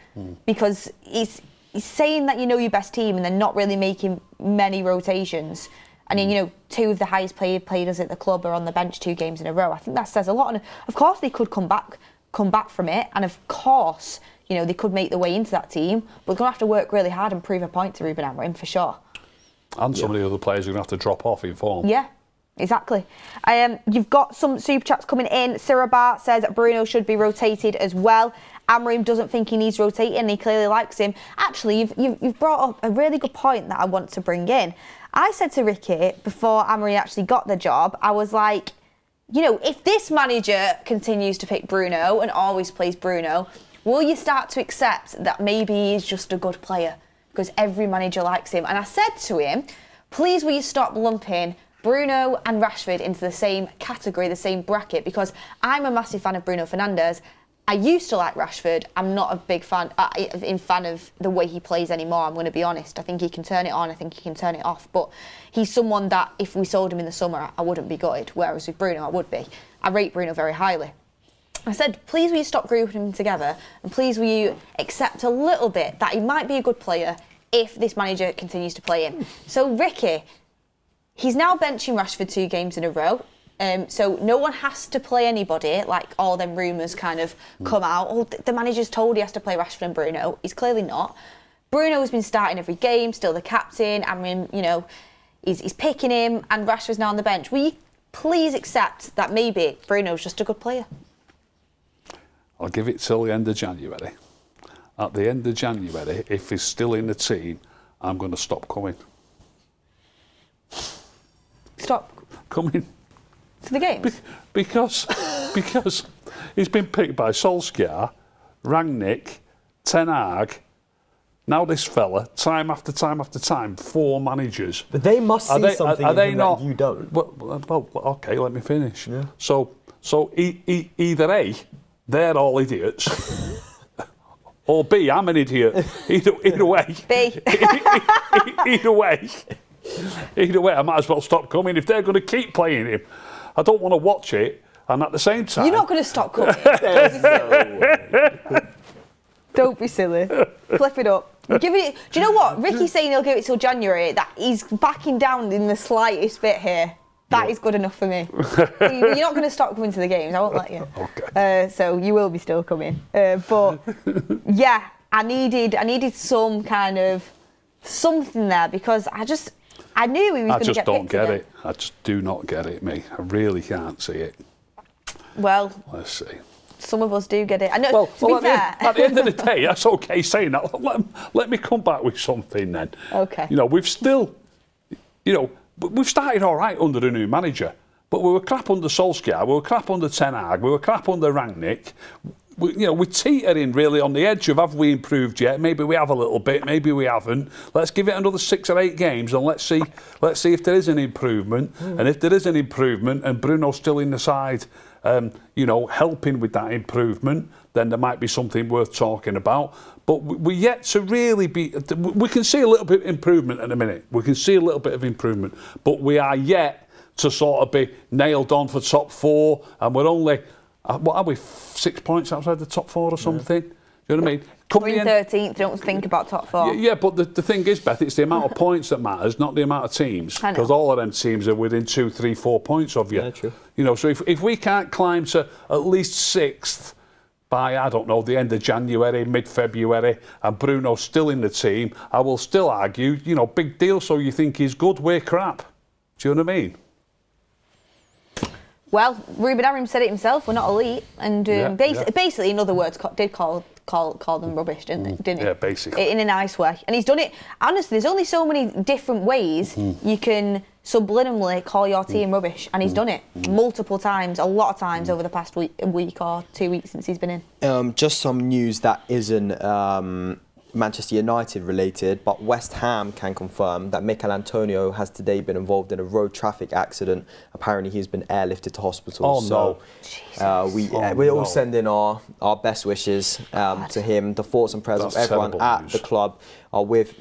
Because he's saying that you know your best team and then not really making many rotations. And then, you know, 2 of the highest paid players at the club are on the bench 2 games in a row. I think that says a lot. And of course they could come back come back from it, and of course, you know, they could make their way into that team, but they're going to have to work really hard and prove a point to Ruben Amorim for sure. And some of the other players are going to have to drop off in form. Yeah, exactly. You've got some super chats coming in. Sirabat says that Bruno should be rotated as well. Amorim doesn't think he needs rotating, and he clearly likes him. Actually, you've brought up a really good point that I want to bring in. I said to Ricky before Amorim actually got the job, I was like, you know, if this manager continues to pick Bruno and always plays Bruno, will you start to accept that maybe he's just a good player? Because every manager likes him. And I said to him, please will you stop lumping Bruno and Rashford into the same category, the same bracket, because I'm a massive fan of Bruno Fernandes. I used to like Rashford. I'm not a big fan of the way he plays anymore, I'm going to be honest. I think he can turn it on, I think he can turn it off. But he's someone that if we sold him in the summer, I wouldn't be gutted. Whereas with Bruno, I would be. I rate Bruno very highly. I said, please will you stop grouping them together, and please will you accept a little bit that he might be a good player if this manager continues to play him. So Ricky, he's now benching Rashford 2 games in a row. So no one has to play anybody, like all them rumours kind of come out. Oh, the manager's told he has to play Rashford and Bruno. He's clearly not. Bruno's been starting every game, still the captain. I mean, you know, he's picking him, and Rashford's now on the bench. Will you please accept that maybe Bruno's just a good player? I'll give it till the end of January. At the end of January, if he's still in the team, I'm going to stop coming. Stop Coming. to the games? Because he's been picked by Solskjaer, Rangnick, Ten Hag, now this fella, time after time after time, 4 managers. But they must see something in him that you don't. Well, okay, let me finish. Yeah. So either A, they're all idiots, or B, I'm an idiot. Either way. B. Either way, I might as well stop coming. If they're going to keep playing him, I don't want to watch it, and at the same time... You're not going to stop coming. Don't be silly. Flip it up. Give it. Do you know what? Ricky's saying he'll give it till January. That he's backing down in the slightest bit here. That is good enough for me. You're not going to stop coming to the games. I won't let you. Okay. So you will be still coming. But yeah, I needed some kind of something there, because I knew he was going to get picked. I just don't get again. it. I just do not get it, me. I really can't see it. Well, Let's see. some of us do get it. I know. To be fair, at the end of the day, that's okay saying that. Let me come back with something then. Okay. You know, we've still, you know, we've started all right under the new manager, but we were crap under Solskjaer, we were crap under Ten Hag, we were crap under Rangnick. We're teetering really on the edge of, have we improved yet? Maybe we have a little bit, maybe we haven't. Let's give it another 6 or 8 games and let's see if there is an improvement. And if there is an improvement and Bruno's still in the side, helping with that improvement, then there might be something worth talking about. But we're yet to really be... We can see a little bit of improvement in a minute. We can see a little bit of improvement. But we are yet to sort of be nailed on for top 4, and we're only... What are we, 6 points outside the top 4 or something? Do you know what I mean? we're in 13th, don't think about top 4. Yeah, but the thing is, Beth, it's the amount of points that matters, not the amount of teams. Because all of them teams are within 2, 3, 4 points of you. Yeah, true. You know, so if we can't climb to at least 6th by, I don't know, the end of January, mid-February, and Bruno's still in the team, I will still argue, you know, big deal, so you think he's good, we're crap. Do you know what I mean? Well, Ruben Amorim said it himself. We're not elite, and basically, in other words, did call them rubbish, didn't he? Yeah, basically. In a nice way, and he's done it. Honestly, there's only so many different ways you can subliminally call your team rubbish, and he's done it multiple times, a lot of times over the past week or 2 weeks since he's been in. Just some news that isn't Manchester United related, but West Ham can confirm that Michail Antonio has today been involved in a road traffic accident. Apparently he's been airlifted to hospital. Oh, so no. we're all sending our best wishes to him. The thoughts and prayers of everyone at the club are with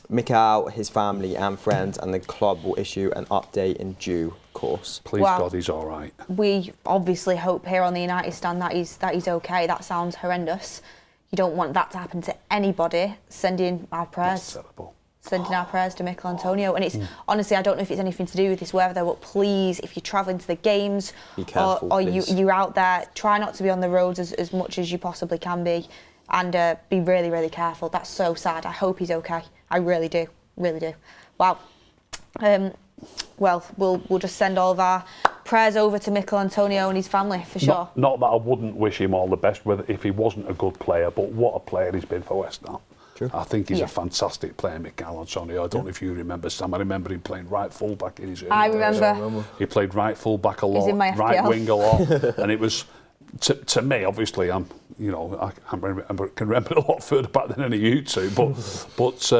Michail, his family and friends, and the club will issue an update in due course. Please God, he's all right. We obviously hope here on the United Stand that he's okay. That sounds horrendous. You don't want that to happen to anybody. Send in our prayers. That's terrible. sending our prayers to Michail Antonio. And it's honestly, I don't know if it's anything to do with this weather, but please, if you're travelling to the games be careful, or you're out there, try not to be on the roads as much as you possibly can be, and be really, really careful. That's so sad. I hope he's okay. I really do, really do. Wow. Well, we'll just send all of our prayers over to Michail Antonio and his family for sure. Not that I wouldn't wish him all the best if he wasn't a good player, but what a player he's been for West Ham. True. I think he's a fantastic player, Michail Antonio. I don't know if you remember, Sam. I remember him playing right fullback in his early I days. remember. He played right fullback a lot, He's in my right FPL. wing a lot, and it was to me. Obviously, I can remember a lot further back than any of you two, but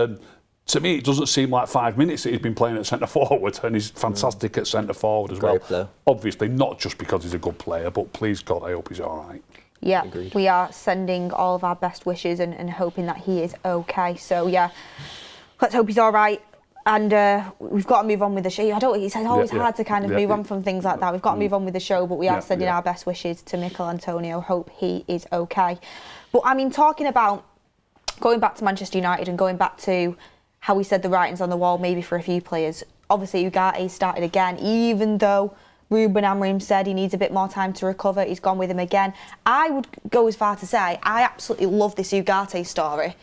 to me, it doesn't seem like 5 minutes that he's been playing at centre forward, and he's fantastic at centre forward as well. Player. Obviously, not just because he's a good player, but please God, I hope he's all right. Yeah, Agreed. we are sending all of our best wishes and hoping that he is okay. So yeah, let's hope he's all right. And we've got to move on with the show. It's always hard to kind of move on from things like that. We've got to move on with the show, but we are sending our best wishes to Michail Antonio. Hope he is okay. But I mean, talking about going back to Manchester United and going back to how we said the writing's on the wall maybe for a few players. Obviously, Ugarte started again, even though Ruben Amorim said he needs a bit more time to recover. He's gone with him again. I would go as far to say I absolutely love this Ugarte story.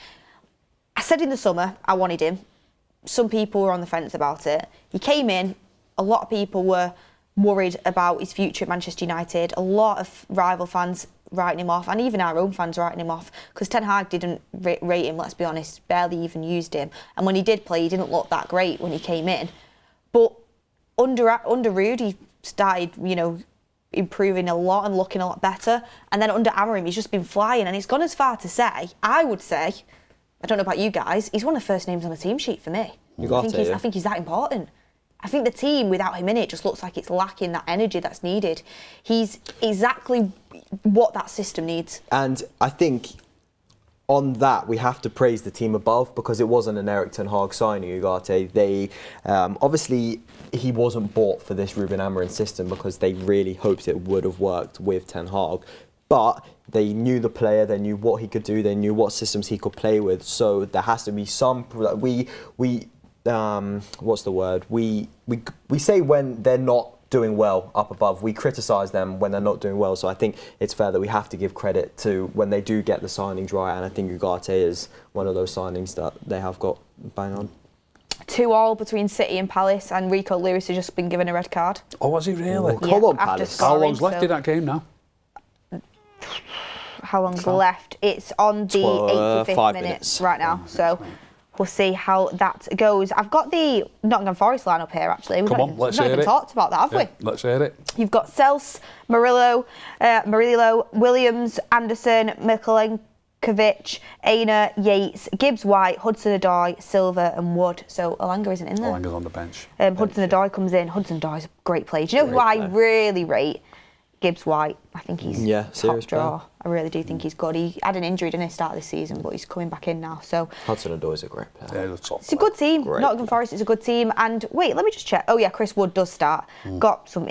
I said in the summer I wanted him. Some people were on the fence about it. He came in. A lot of people were worried about his future at Manchester United. A lot of rival fans writing him off, and even our own fans writing him off, because Ten Hag didn't rate him, let's be honest, barely even used him. And when he did play, he didn't look that great when he came in. But under Rude, he started, improving a lot and looking a lot better. And then under Amorim, he's just been flying. And it's gone as far to say, I would say, I don't know about you guys, he's one of the first names on the team sheet for me. I think he's that important. I think the team, without him in it, just looks like it's lacking that energy that's needed. He's exactly what that system needs. And I think on that, we have to praise the team above, because it wasn't an Erik Ten Hag signing, Ugarte. They, obviously, he wasn't bought for this Ruben Amorim system because they really hoped it would have worked with Ten Hag. But they knew the player, they knew what he could do, they knew what systems he could play with. So there has to be some... what's the word? We say when they're not doing well up above, we criticise them when they're not doing well. So I think it's fair that we have to give credit to when they do get the signings right, and I think Ugarte is one of those signings that they have got bang on. 2-2 between City and Palace, and Rico Lewis has just been given a red card. Oh, was he really? Come on, Palace. How long's left in that game now? How long's left? It's on the 85th minute right now, so we'll see how that goes. I've got the Nottingham Forest line up here, actually. We've not even talked about that, have we? Let's hear it. You've got Sels, Murillo, Williams, Anderson, Milinkovic, Aina, Yates, Gibbs-White, Hudson-Odoi, Silva and Wood. So Elanga isn't in there. Elanga's on the bench. Hudson-Odoi comes in. Hudson-Odoi's a great player. Do you know who I really rate? Gibbs-White. I think he's top draw. Player. I really do think he's good. He had an injury, didn't he, start of this season, but he's coming back in now. So Hudson-Odoi is a great player. Yeah, it's a good team. Nottingham Forest is a good team. And wait, let me just check. Oh yeah, Chris Wood does start. Got some.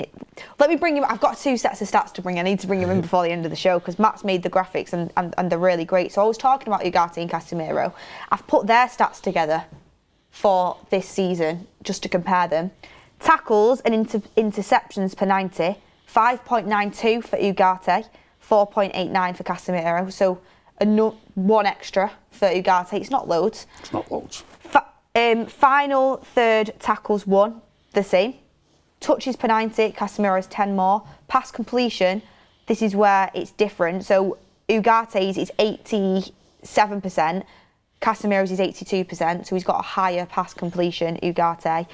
Let me bring him. I've got 2 sets of stats to bring. I need to bring him in before the end of the show because Matt's made the graphics and they're really great. So I was talking about Ugarte and Casemiro. I've put their stats together for this season just to compare them. Tackles and interceptions per 90. 5.92 for Ugarte, 4.89 for Casemiro. So one extra for Ugarte. It's not loads. It's not loads. Final third tackles won, the same. Touches per 90, Casemiro's 10 more. Pass completion, this is where it's different. So Ugarte's is 87%. Casemiro's is 82%, so he's got a higher pass completion, Ugarte.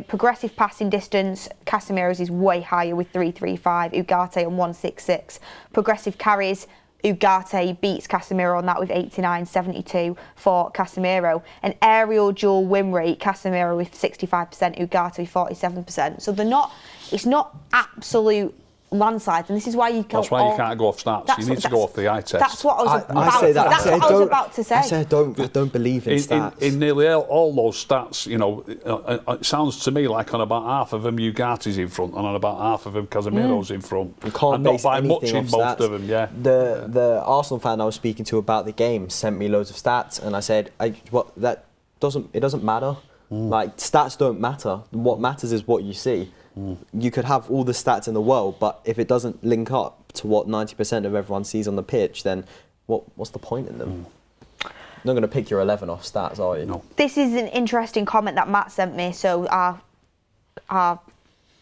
Progressive passing distance, Casemiro's is way higher with 335, Ugarte on 166. Progressive carries, Ugarte beats Casemiro on that with 89.72 for Casemiro. And aerial dual win rate, Casemiro with 65%, Ugarte with 47%. So it's not absolute landslides, and this is why you can't. That's why you can't go off stats. You need to go off the eye test. That's what I was about to say. I said I don't believe in stats. In nearly all those stats, it sounds to me like on about half of them Ugarte's in front, and on about half of them Casemiro's in front. You can't and base not by anything much in off most stats. of them. Yeah. The Arsenal fan I was speaking to about the game sent me loads of stats, and I said, it doesn't matter. Like, stats don't matter. What matters is what you see. You could have all the stats in the world, but if it doesn't link up to what 90% of everyone sees on the pitch, then what's the point in them? You're not going to pick your 11 off stats, are you? No. This is an interesting comment that Matt sent me. So our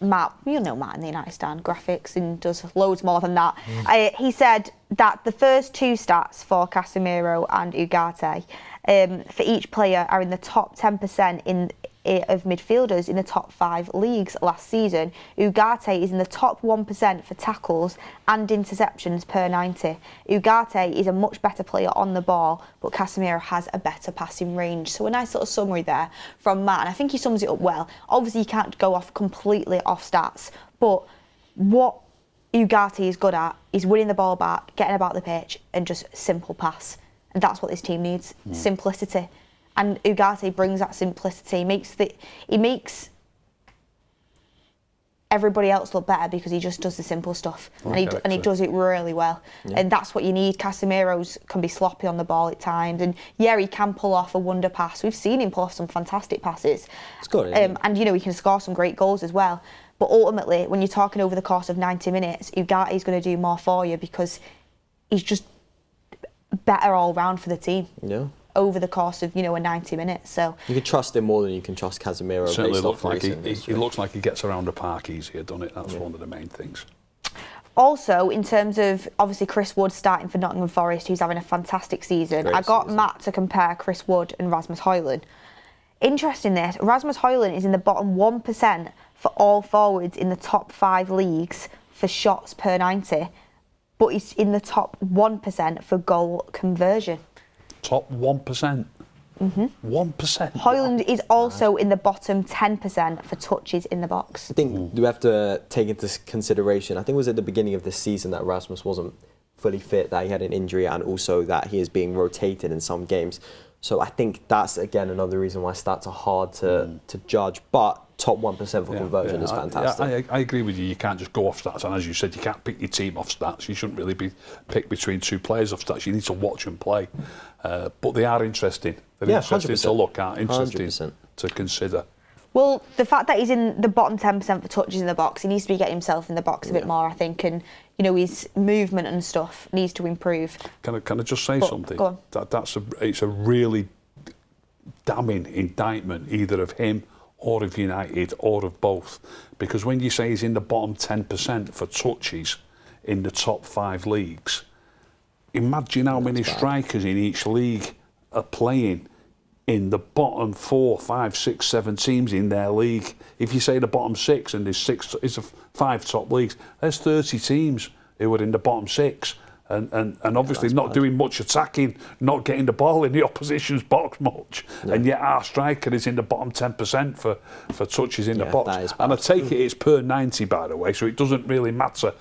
Matt, you know Matt in the United Stand, graphics, and does loads more than that. He said that the first two stats for Casemiro and Ugarte for each player are in the top 10% of midfielders in the top 5 leagues last season. Ugarte is in the top 1% for tackles and interceptions per 90. Ugarte is a much better player on the ball, but Casemiro has a better passing range. So a nice little summary there from Matt, and I think he sums it up well. Obviously, you can't go off completely off stats, but what Ugarte is good at is winning the ball back, getting about the pitch, and just simple pass. And that's what this team needs, simplicity. And Ugarte brings that simplicity. He makes everybody else look better because he just does the simple stuff, and he does it really well. Yeah. And that's what you need. Casemiro's can be sloppy on the ball at times, and yeah, he can pull off a wonder pass. We've seen him pull off some fantastic passes. It's good, and he can score some great goals as well. But ultimately, when you're talking over the course of 90 minutes, Ugarte is going to do more for you because he's just better all round for the team. Yeah. Over the course of, a 90 minutes. So you can trust him more than you can trust Casemiro. Certainly looks like he looks like he gets around the park easier, doesn't it? That's one of the main things. Also, in terms of, obviously, Chris Wood starting for Nottingham Forest, who's having a fantastic season. I got Matt to compare Chris Wood and Rasmus Højlund. Interesting this, Rasmus Højlund is in the bottom 1% for all forwards in the top 5 leagues for shots per 90, but he's in the top 1% for goal conversion. Top 1%? 1%? Højlund is also in the bottom 10% for touches in the box. I think you have to take into consideration, I think it was at the beginning of this season that Rasmus wasn't fully fit, that he had an injury, and also that he is being rotated in some games. So I think that's, again, another reason why stats are hard to judge. But top 1% for conversion is fantastic. I agree with you. You can't just go off stats. And as you said, you can't pick your team off stats. You shouldn't really be picked between two players off stats. You need to watch and play. But they are interesting. They're interesting 100%. To look at, interesting 100%. To consider. Well, the fact that he's in the bottom 10% for touches in the box, he needs to be getting himself in the box a bit more, I think, and his movement and stuff needs to improve. Can I just say something? Go on. It's a really damning indictment either of him or of United or of both, because when you say he's in the bottom 10% for touches in the top 5 leagues, imagine how many strikers in each league are playing in the bottom 4, 5, 6, 7 teams in their league. If you say the bottom 6 and there's 5 top leagues, there's 30 teams who are in the bottom 6 and obviously not doing much attacking, not getting the ball in the opposition's box much, and yet our striker is in the bottom 10% for touches in the box. And I take it's per 90, by the way, so it doesn't really matter.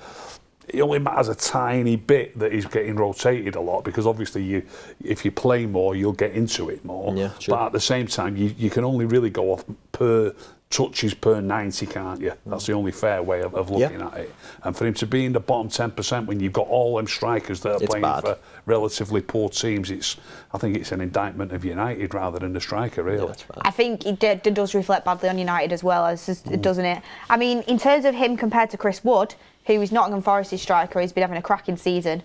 It only matters a tiny bit that he's getting rotated a lot, because obviously if you play more, you'll get into it more. Yeah, sure. But at the same time, you can only really go off per touches per 90, can't you? That's the only fair way of looking at it. And for him to be in the bottom 10% when you've got all them strikers that are playing for relatively poor teams, I think it's an indictment of United rather than the striker, really. Yeah, I think it does reflect badly on United as well, doesn't it? I mean, in terms of him compared to Chris Wood, who is Nottingham Forest's striker, he's been having a cracking season.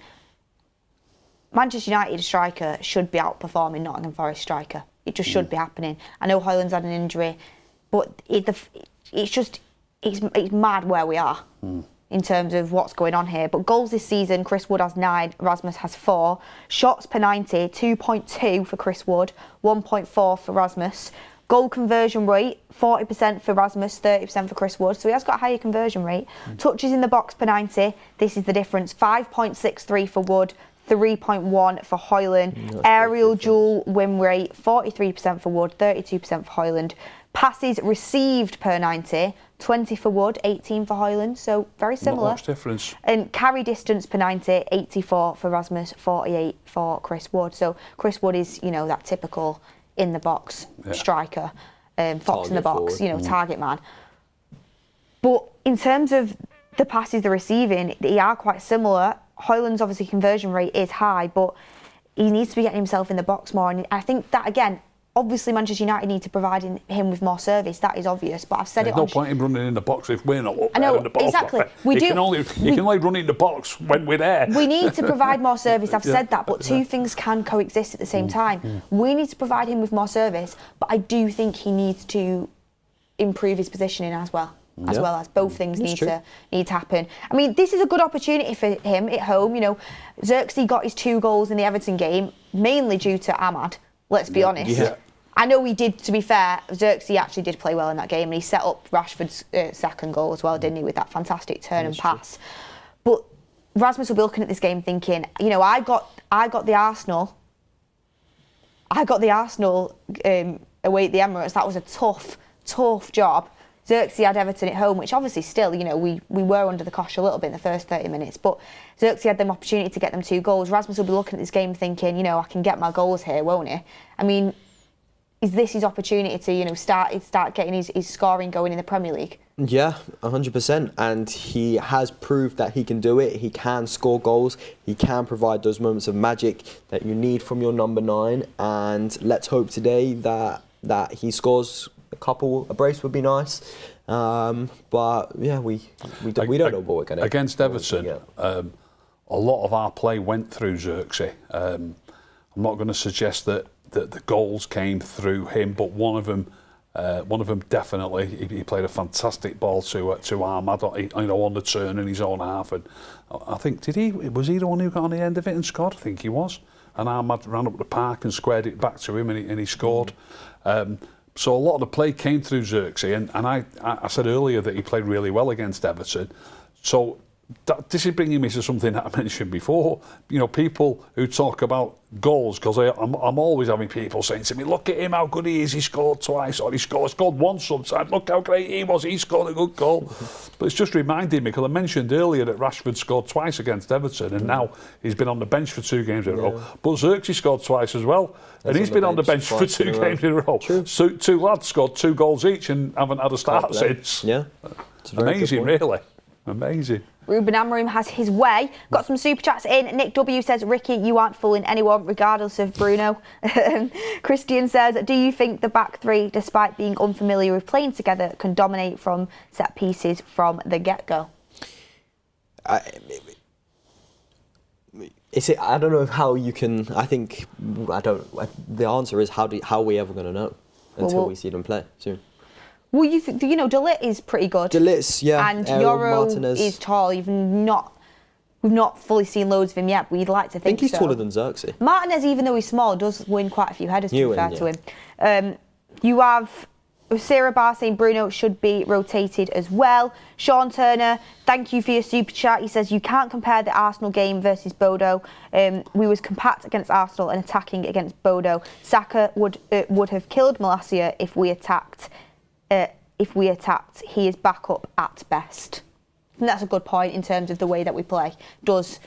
Manchester United striker should be outperforming Nottingham Forest striker. It just should be happening. I know Højlund's had an injury, but it's mad where we are in terms of what's going on here. But goals this season, Chris Wood has 9, Rasmus has 4. Shots per 90, 2.2 for Chris Wood, 1.4 for Rasmus. Goal conversion rate, 40% for Rasmus, 30% for Chris Wood. So he has got a higher conversion rate. Touches in the box per 90, this is the difference. 5.63 for Wood, 3.1 for Højlund. Aerial duel win rate, 43% for Wood, 32% for Højlund. Passes received per 90, 20 for Wood, 18 for Højlund. So very similar. Not much difference. And carry distance per 90, 84 for Rasmus, 48 for Chris Wood. So Chris Wood is, that typical in the box striker, fox target in the box, forward. Target man. But in terms of the passes they're receiving, they are quite similar. Højlund's obviously conversion rate is high, but he needs to be getting himself in the box more. And I think that, again, obviously Manchester United need to provide him with more service. That is obvious. But I've said There's it. no point in running in the box if we're not up I know, there in the box. exactly. You can only run in the box when we're there. We need to provide more service. I've said that, but two things can coexist at the same time. We need to provide him with more service, but I do think he needs to improve his positioning as well. As well as both things need to happen. I mean, this is a good opportunity for him at home. You know, Xerxes got his 2 goals in the Everton game, mainly due to Ahmad. Let's be honest. Yeah. I know he did, to be fair, Xerxes actually did play well in that game, and he set up Rashford's second goal as well, didn't he, with that fantastic turn and pass. But Rasmus will be looking at this game thinking, you know, I got the Arsenal away at the Emirates. That was a tough job. Xerxes had Everton at home, which obviously still, you know, we were under the cosh a little bit in the first 30 minutes, but Xerxes had the opportunity to get them 2 goals. Rasmus will be looking at this game thinking, you know, I can get my goals here, won't he? I mean, is this his opportunity to, you know, start getting his scoring going in the Premier League? Yeah, 100%. And he has proved that he can do it. He can score goals. He can provide those moments of magic that you need from your number 9. And let's hope today that he scores a brace would be nice. But yeah, we don't know what we're going to against Everton. A lot of our play went through Xerxes. I'm not going to suggest that the goals came through him, but one of them definitely. He played a fantastic ball to Ahmad, you know, on the turn in his own half, and I think was he the one who got on the end of it and scored? I think he was. And Ahmad ran up the park and squared it back to him, and he scored. So a lot of the play came through Xerxes, and I said earlier that he played really well against Everton. So this is bringing me to something that I mentioned before. You know, people who talk about goals, because I'm always having people saying to me, look at him, how good he is, he scored twice, or he scored once sometimes, look how great he was, he scored a good goal. But it's just reminding me, because I mentioned earlier that Rashford scored twice against Everton, and now he's been on the bench for 2 games in a row. But Xerxes scored twice as well, and he's been on the bench for 2 games in a row. So 2 lads scored 2 goals each and haven't had a start since. Yeah. Amazing, really. Amazing. Ruben Amorim has his way. Got some super chats in. Nick W says, Ricky, you aren't fooling anyone, regardless of Bruno. Christian says, do you think the back 3, despite being unfamiliar with playing together, can dominate from set pieces from the get-go? I don't know how you can. The answer is how are we ever going to know until we see them play soon? Well, you know, De Ligt is pretty good. De Ligt, yeah. And Yoro Martinez is tall. We've not fully seen loads of him yet, but we'd like to think I think he's so. taller than Xerxes. Martinez, even though he's small, does win quite a few headers, to be fair to him. You have Sarah Barr saying Bruno should be rotated as well. Sean Turner, thank you for your super chat. He says, you can't compare the Arsenal game versus Bodo. We was compact against Arsenal and attacking against Bodo. Saka would have killed Malacia if we attacked. He is back up at best. And that's a good point in terms of the way that we play. Does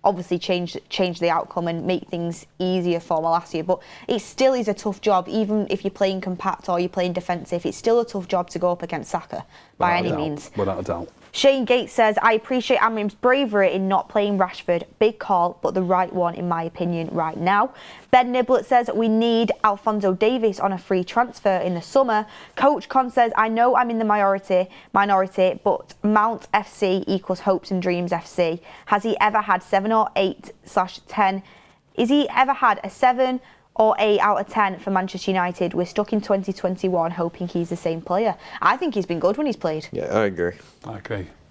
obviously change the outcome and make things easier for Malacia, but it still is a tough job, even if you're playing compact or you're playing defensive. It's still a tough job to go up against Saka by any means. Without a doubt. Shane Gates says, I appreciate Amorim's bravery in not playing Rashford. Big call, but the right one in my opinion right now. Ben Niblet says, we need Alphonso Davies on a free transfer in the summer. Coach Con says, I know I'm in the minority, but Mount FC equals hopes and dreams FC. Has he ever had 7 or 8/10? Is he ever had a 7 or 8 out of 10 for Manchester United? We're stuck in 2021 hoping he's the same player. I think he's been good when he's played. Yeah, I agree.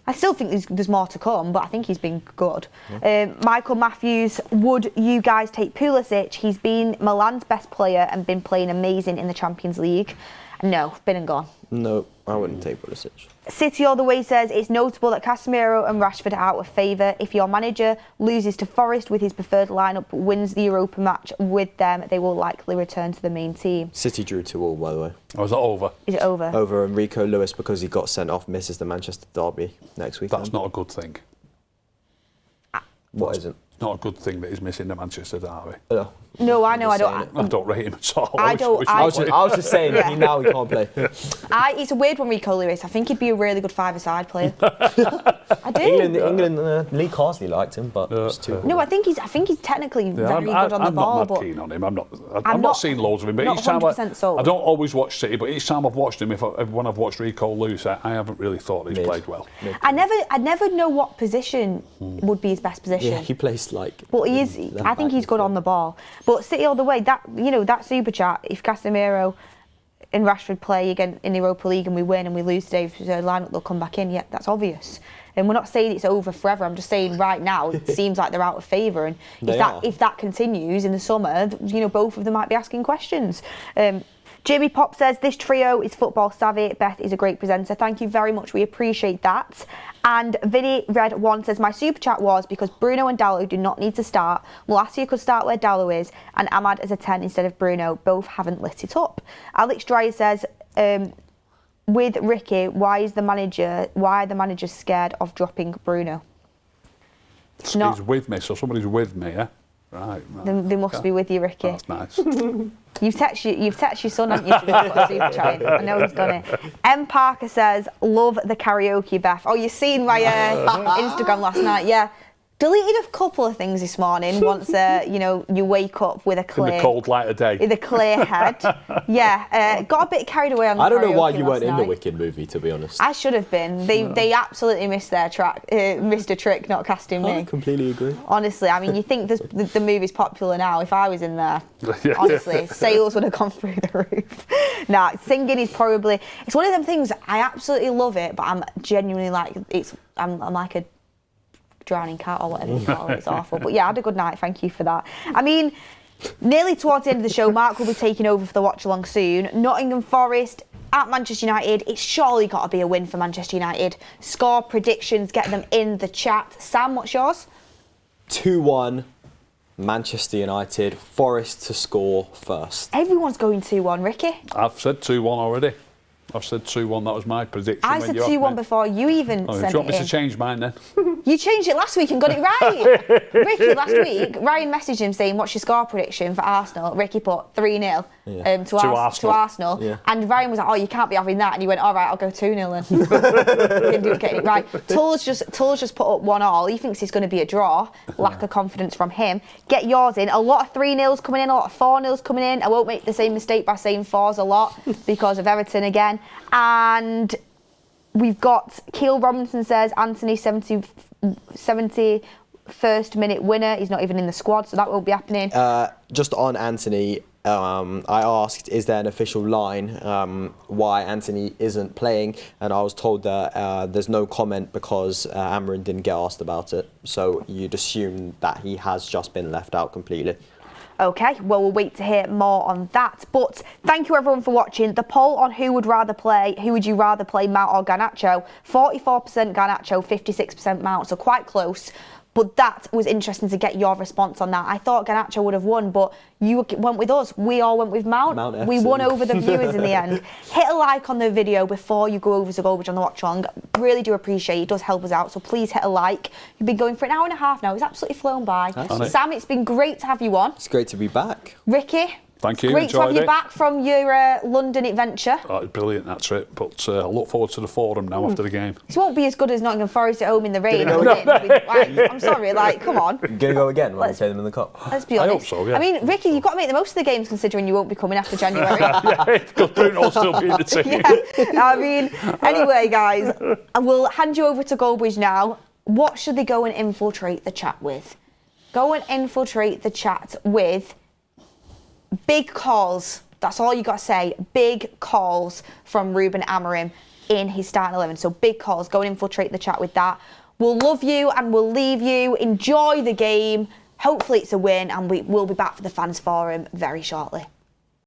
I still think there's more to come, but I think he's been good. Yeah. Michael Matthews, would you guys take Pulisic? He's been Milan's best player and been playing amazing in the Champions League. No, been and gone. No, I wouldn't take Pulisic. City All the Way says, it's notable that Casemiro and Rashford are out of favour. If your manager loses to Forest with his preferred lineup but wins the Europa match with them, they will likely return to the main team. City drew 2-2, by the way. Oh, is that over? Is it over? Over, and Rico Lewis, because he got sent off, misses the Manchester derby next week. That's not a good thing. What isn't? It's not a good thing that he's missing the Manchester derby. No, I know. I don't rate him at all. I was just saying that now he can't play. It's a weird one, Rico Lewis. I think he'd be a really good 5-a-side player. I do. England, Lee Carsley liked him, but it's too. No, I think he's technically very good on the ball. I'm not keen on him. I'm not seeing loads of him. But not each time 100% sold. I don't always watch City, but each time I've watched him, when I've watched Rico lose, I haven't really thought he's played well. I never know what position would be his best position. Yeah, he plays like. But he is. I think he's good on the ball. But City all the way. That super chat. If Casemiro and Rashford play again in the Europa League and we win and we lose today, if the lineup, they'll come back in. Yeah, that's obvious. And we're not saying it's over forever. I'm just saying right now it seems like they're out of favour. And if that continues in the summer, both of them might be asking questions. Jamie Pop says, this trio is football savvy. Beth is a great presenter. Thank you very much. We appreciate that. And Vinny Red 1 says, my super chat was because Bruno and Dalot do not need to start. Malacia could start where Dalot is and Ahmad as a 10 instead of Bruno. Both haven't lit it up. Alex Dreyer says, with Ricky, why are the managers scared of dropping Bruno? He's with me, so somebody's with me, yeah? Right. They must be with you, Ricky. That's nice. You've texted your son, haven't you? To put a super chat in. I know he's done it. M. Parker says, love the karaoke, Beth. Oh, you seen my Instagram last night? Yeah. Deleted a couple of things this morning. Once you wake up with a clear, in the cold light of day, with a clear head. Yeah, got a bit carried away on the I don't know why karaoke you weren't last in the night. Wicked movie, to be honest. I should have been. They absolutely missed their track, missed a trick not casting me. I completely agree. Honestly, I mean, you think the movie's popular now. If I was in there, honestly, sales would have gone through the roof. Nah, singing is probably, it's one of them things, I absolutely love it, but I'm genuinely like, I'm like a drowning cat or whatever you call it. It's awful. But yeah, I had a good night. Thank you for that. I mean, nearly towards the end of the show, Mark will be taking over for the watch along soon. Nottingham Forest at Manchester United. It's surely got to be a win for Manchester United. Score predictions, get them in the chat. Sam, what's yours? 2-1 Manchester United. Forest to score first. Everyone's going 2-1. Ricky? I've said 2-1 already. I've said 2-1, that was my prediction. I said 2-1 before you even sent it in. Do you want me to change mine then? You changed it last week and got it right. Ricky, last week, Ryan messaged him saying, what's your score prediction for Arsenal? Ricky put 3-0 to Arsenal. Yeah. And Ryan was like, oh, you can't be having that. And he went, all right, I'll go 2-0 then. Didn't do it, getting it right. Tull's just put up 1-1. He thinks it's going to be a draw. Lack of confidence from him. Get yours in. A lot of 3-0s coming in, a lot of 4-0s coming in. I won't make the same mistake by saying 4s a lot because of Everton again. And we've got Keel Robinson says Anthony 71st minute winner. He's not even in the squad, so that won't be happening. Just on Anthony, I asked, is there an official line why Anthony isn't playing? And I was told that there's no comment because Amorim didn't get asked about it. So you'd assume that he has just been left out completely. Okay, well, we'll wait to hear more on that. But thank you everyone for watching. The poll on who would you rather play, Mount or Garnacho? 44% Garnacho, 56% Mount, so quite close. But that was interesting to get your response on that. I thought Garnacho would have won, but you went with us. We all went with Mount. We won over the viewers in the end. Hit a like on the video before you go over to Goldbridge on the watch along. Really do appreciate it. It does help us out, so please hit a like. You've been going for an hour and a half now. It's absolutely flown by. Sam, it's been great to have you on. It's great to be back. Ricky? Thank you. Great to have you back from your London adventure. Oh, it's brilliant, that trip. But I look forward to the forum now after the game. This won't be as good as Nottingham Forest at home in the rain. I'm sorry, come on. You're going to go again when we play them in the cup? Let's be honest. I hope so, yeah. I mean, Ricky, you've got to make the most of the games considering you won't be coming after January. Yeah, because Bruno'll still be in the team. Yeah. I mean, anyway, guys, we'll hand you over to Goldbridge now. What should they go and infiltrate the chat with? Go and infiltrate the chat with big calls. That's all you got to say. Big calls from Ruben Amorim in his starting 11. So big calls. Go and infiltrate the chat with that. We'll love you and we'll leave you. Enjoy the game. Hopefully it's a win and we'll be back for the fans forum very shortly.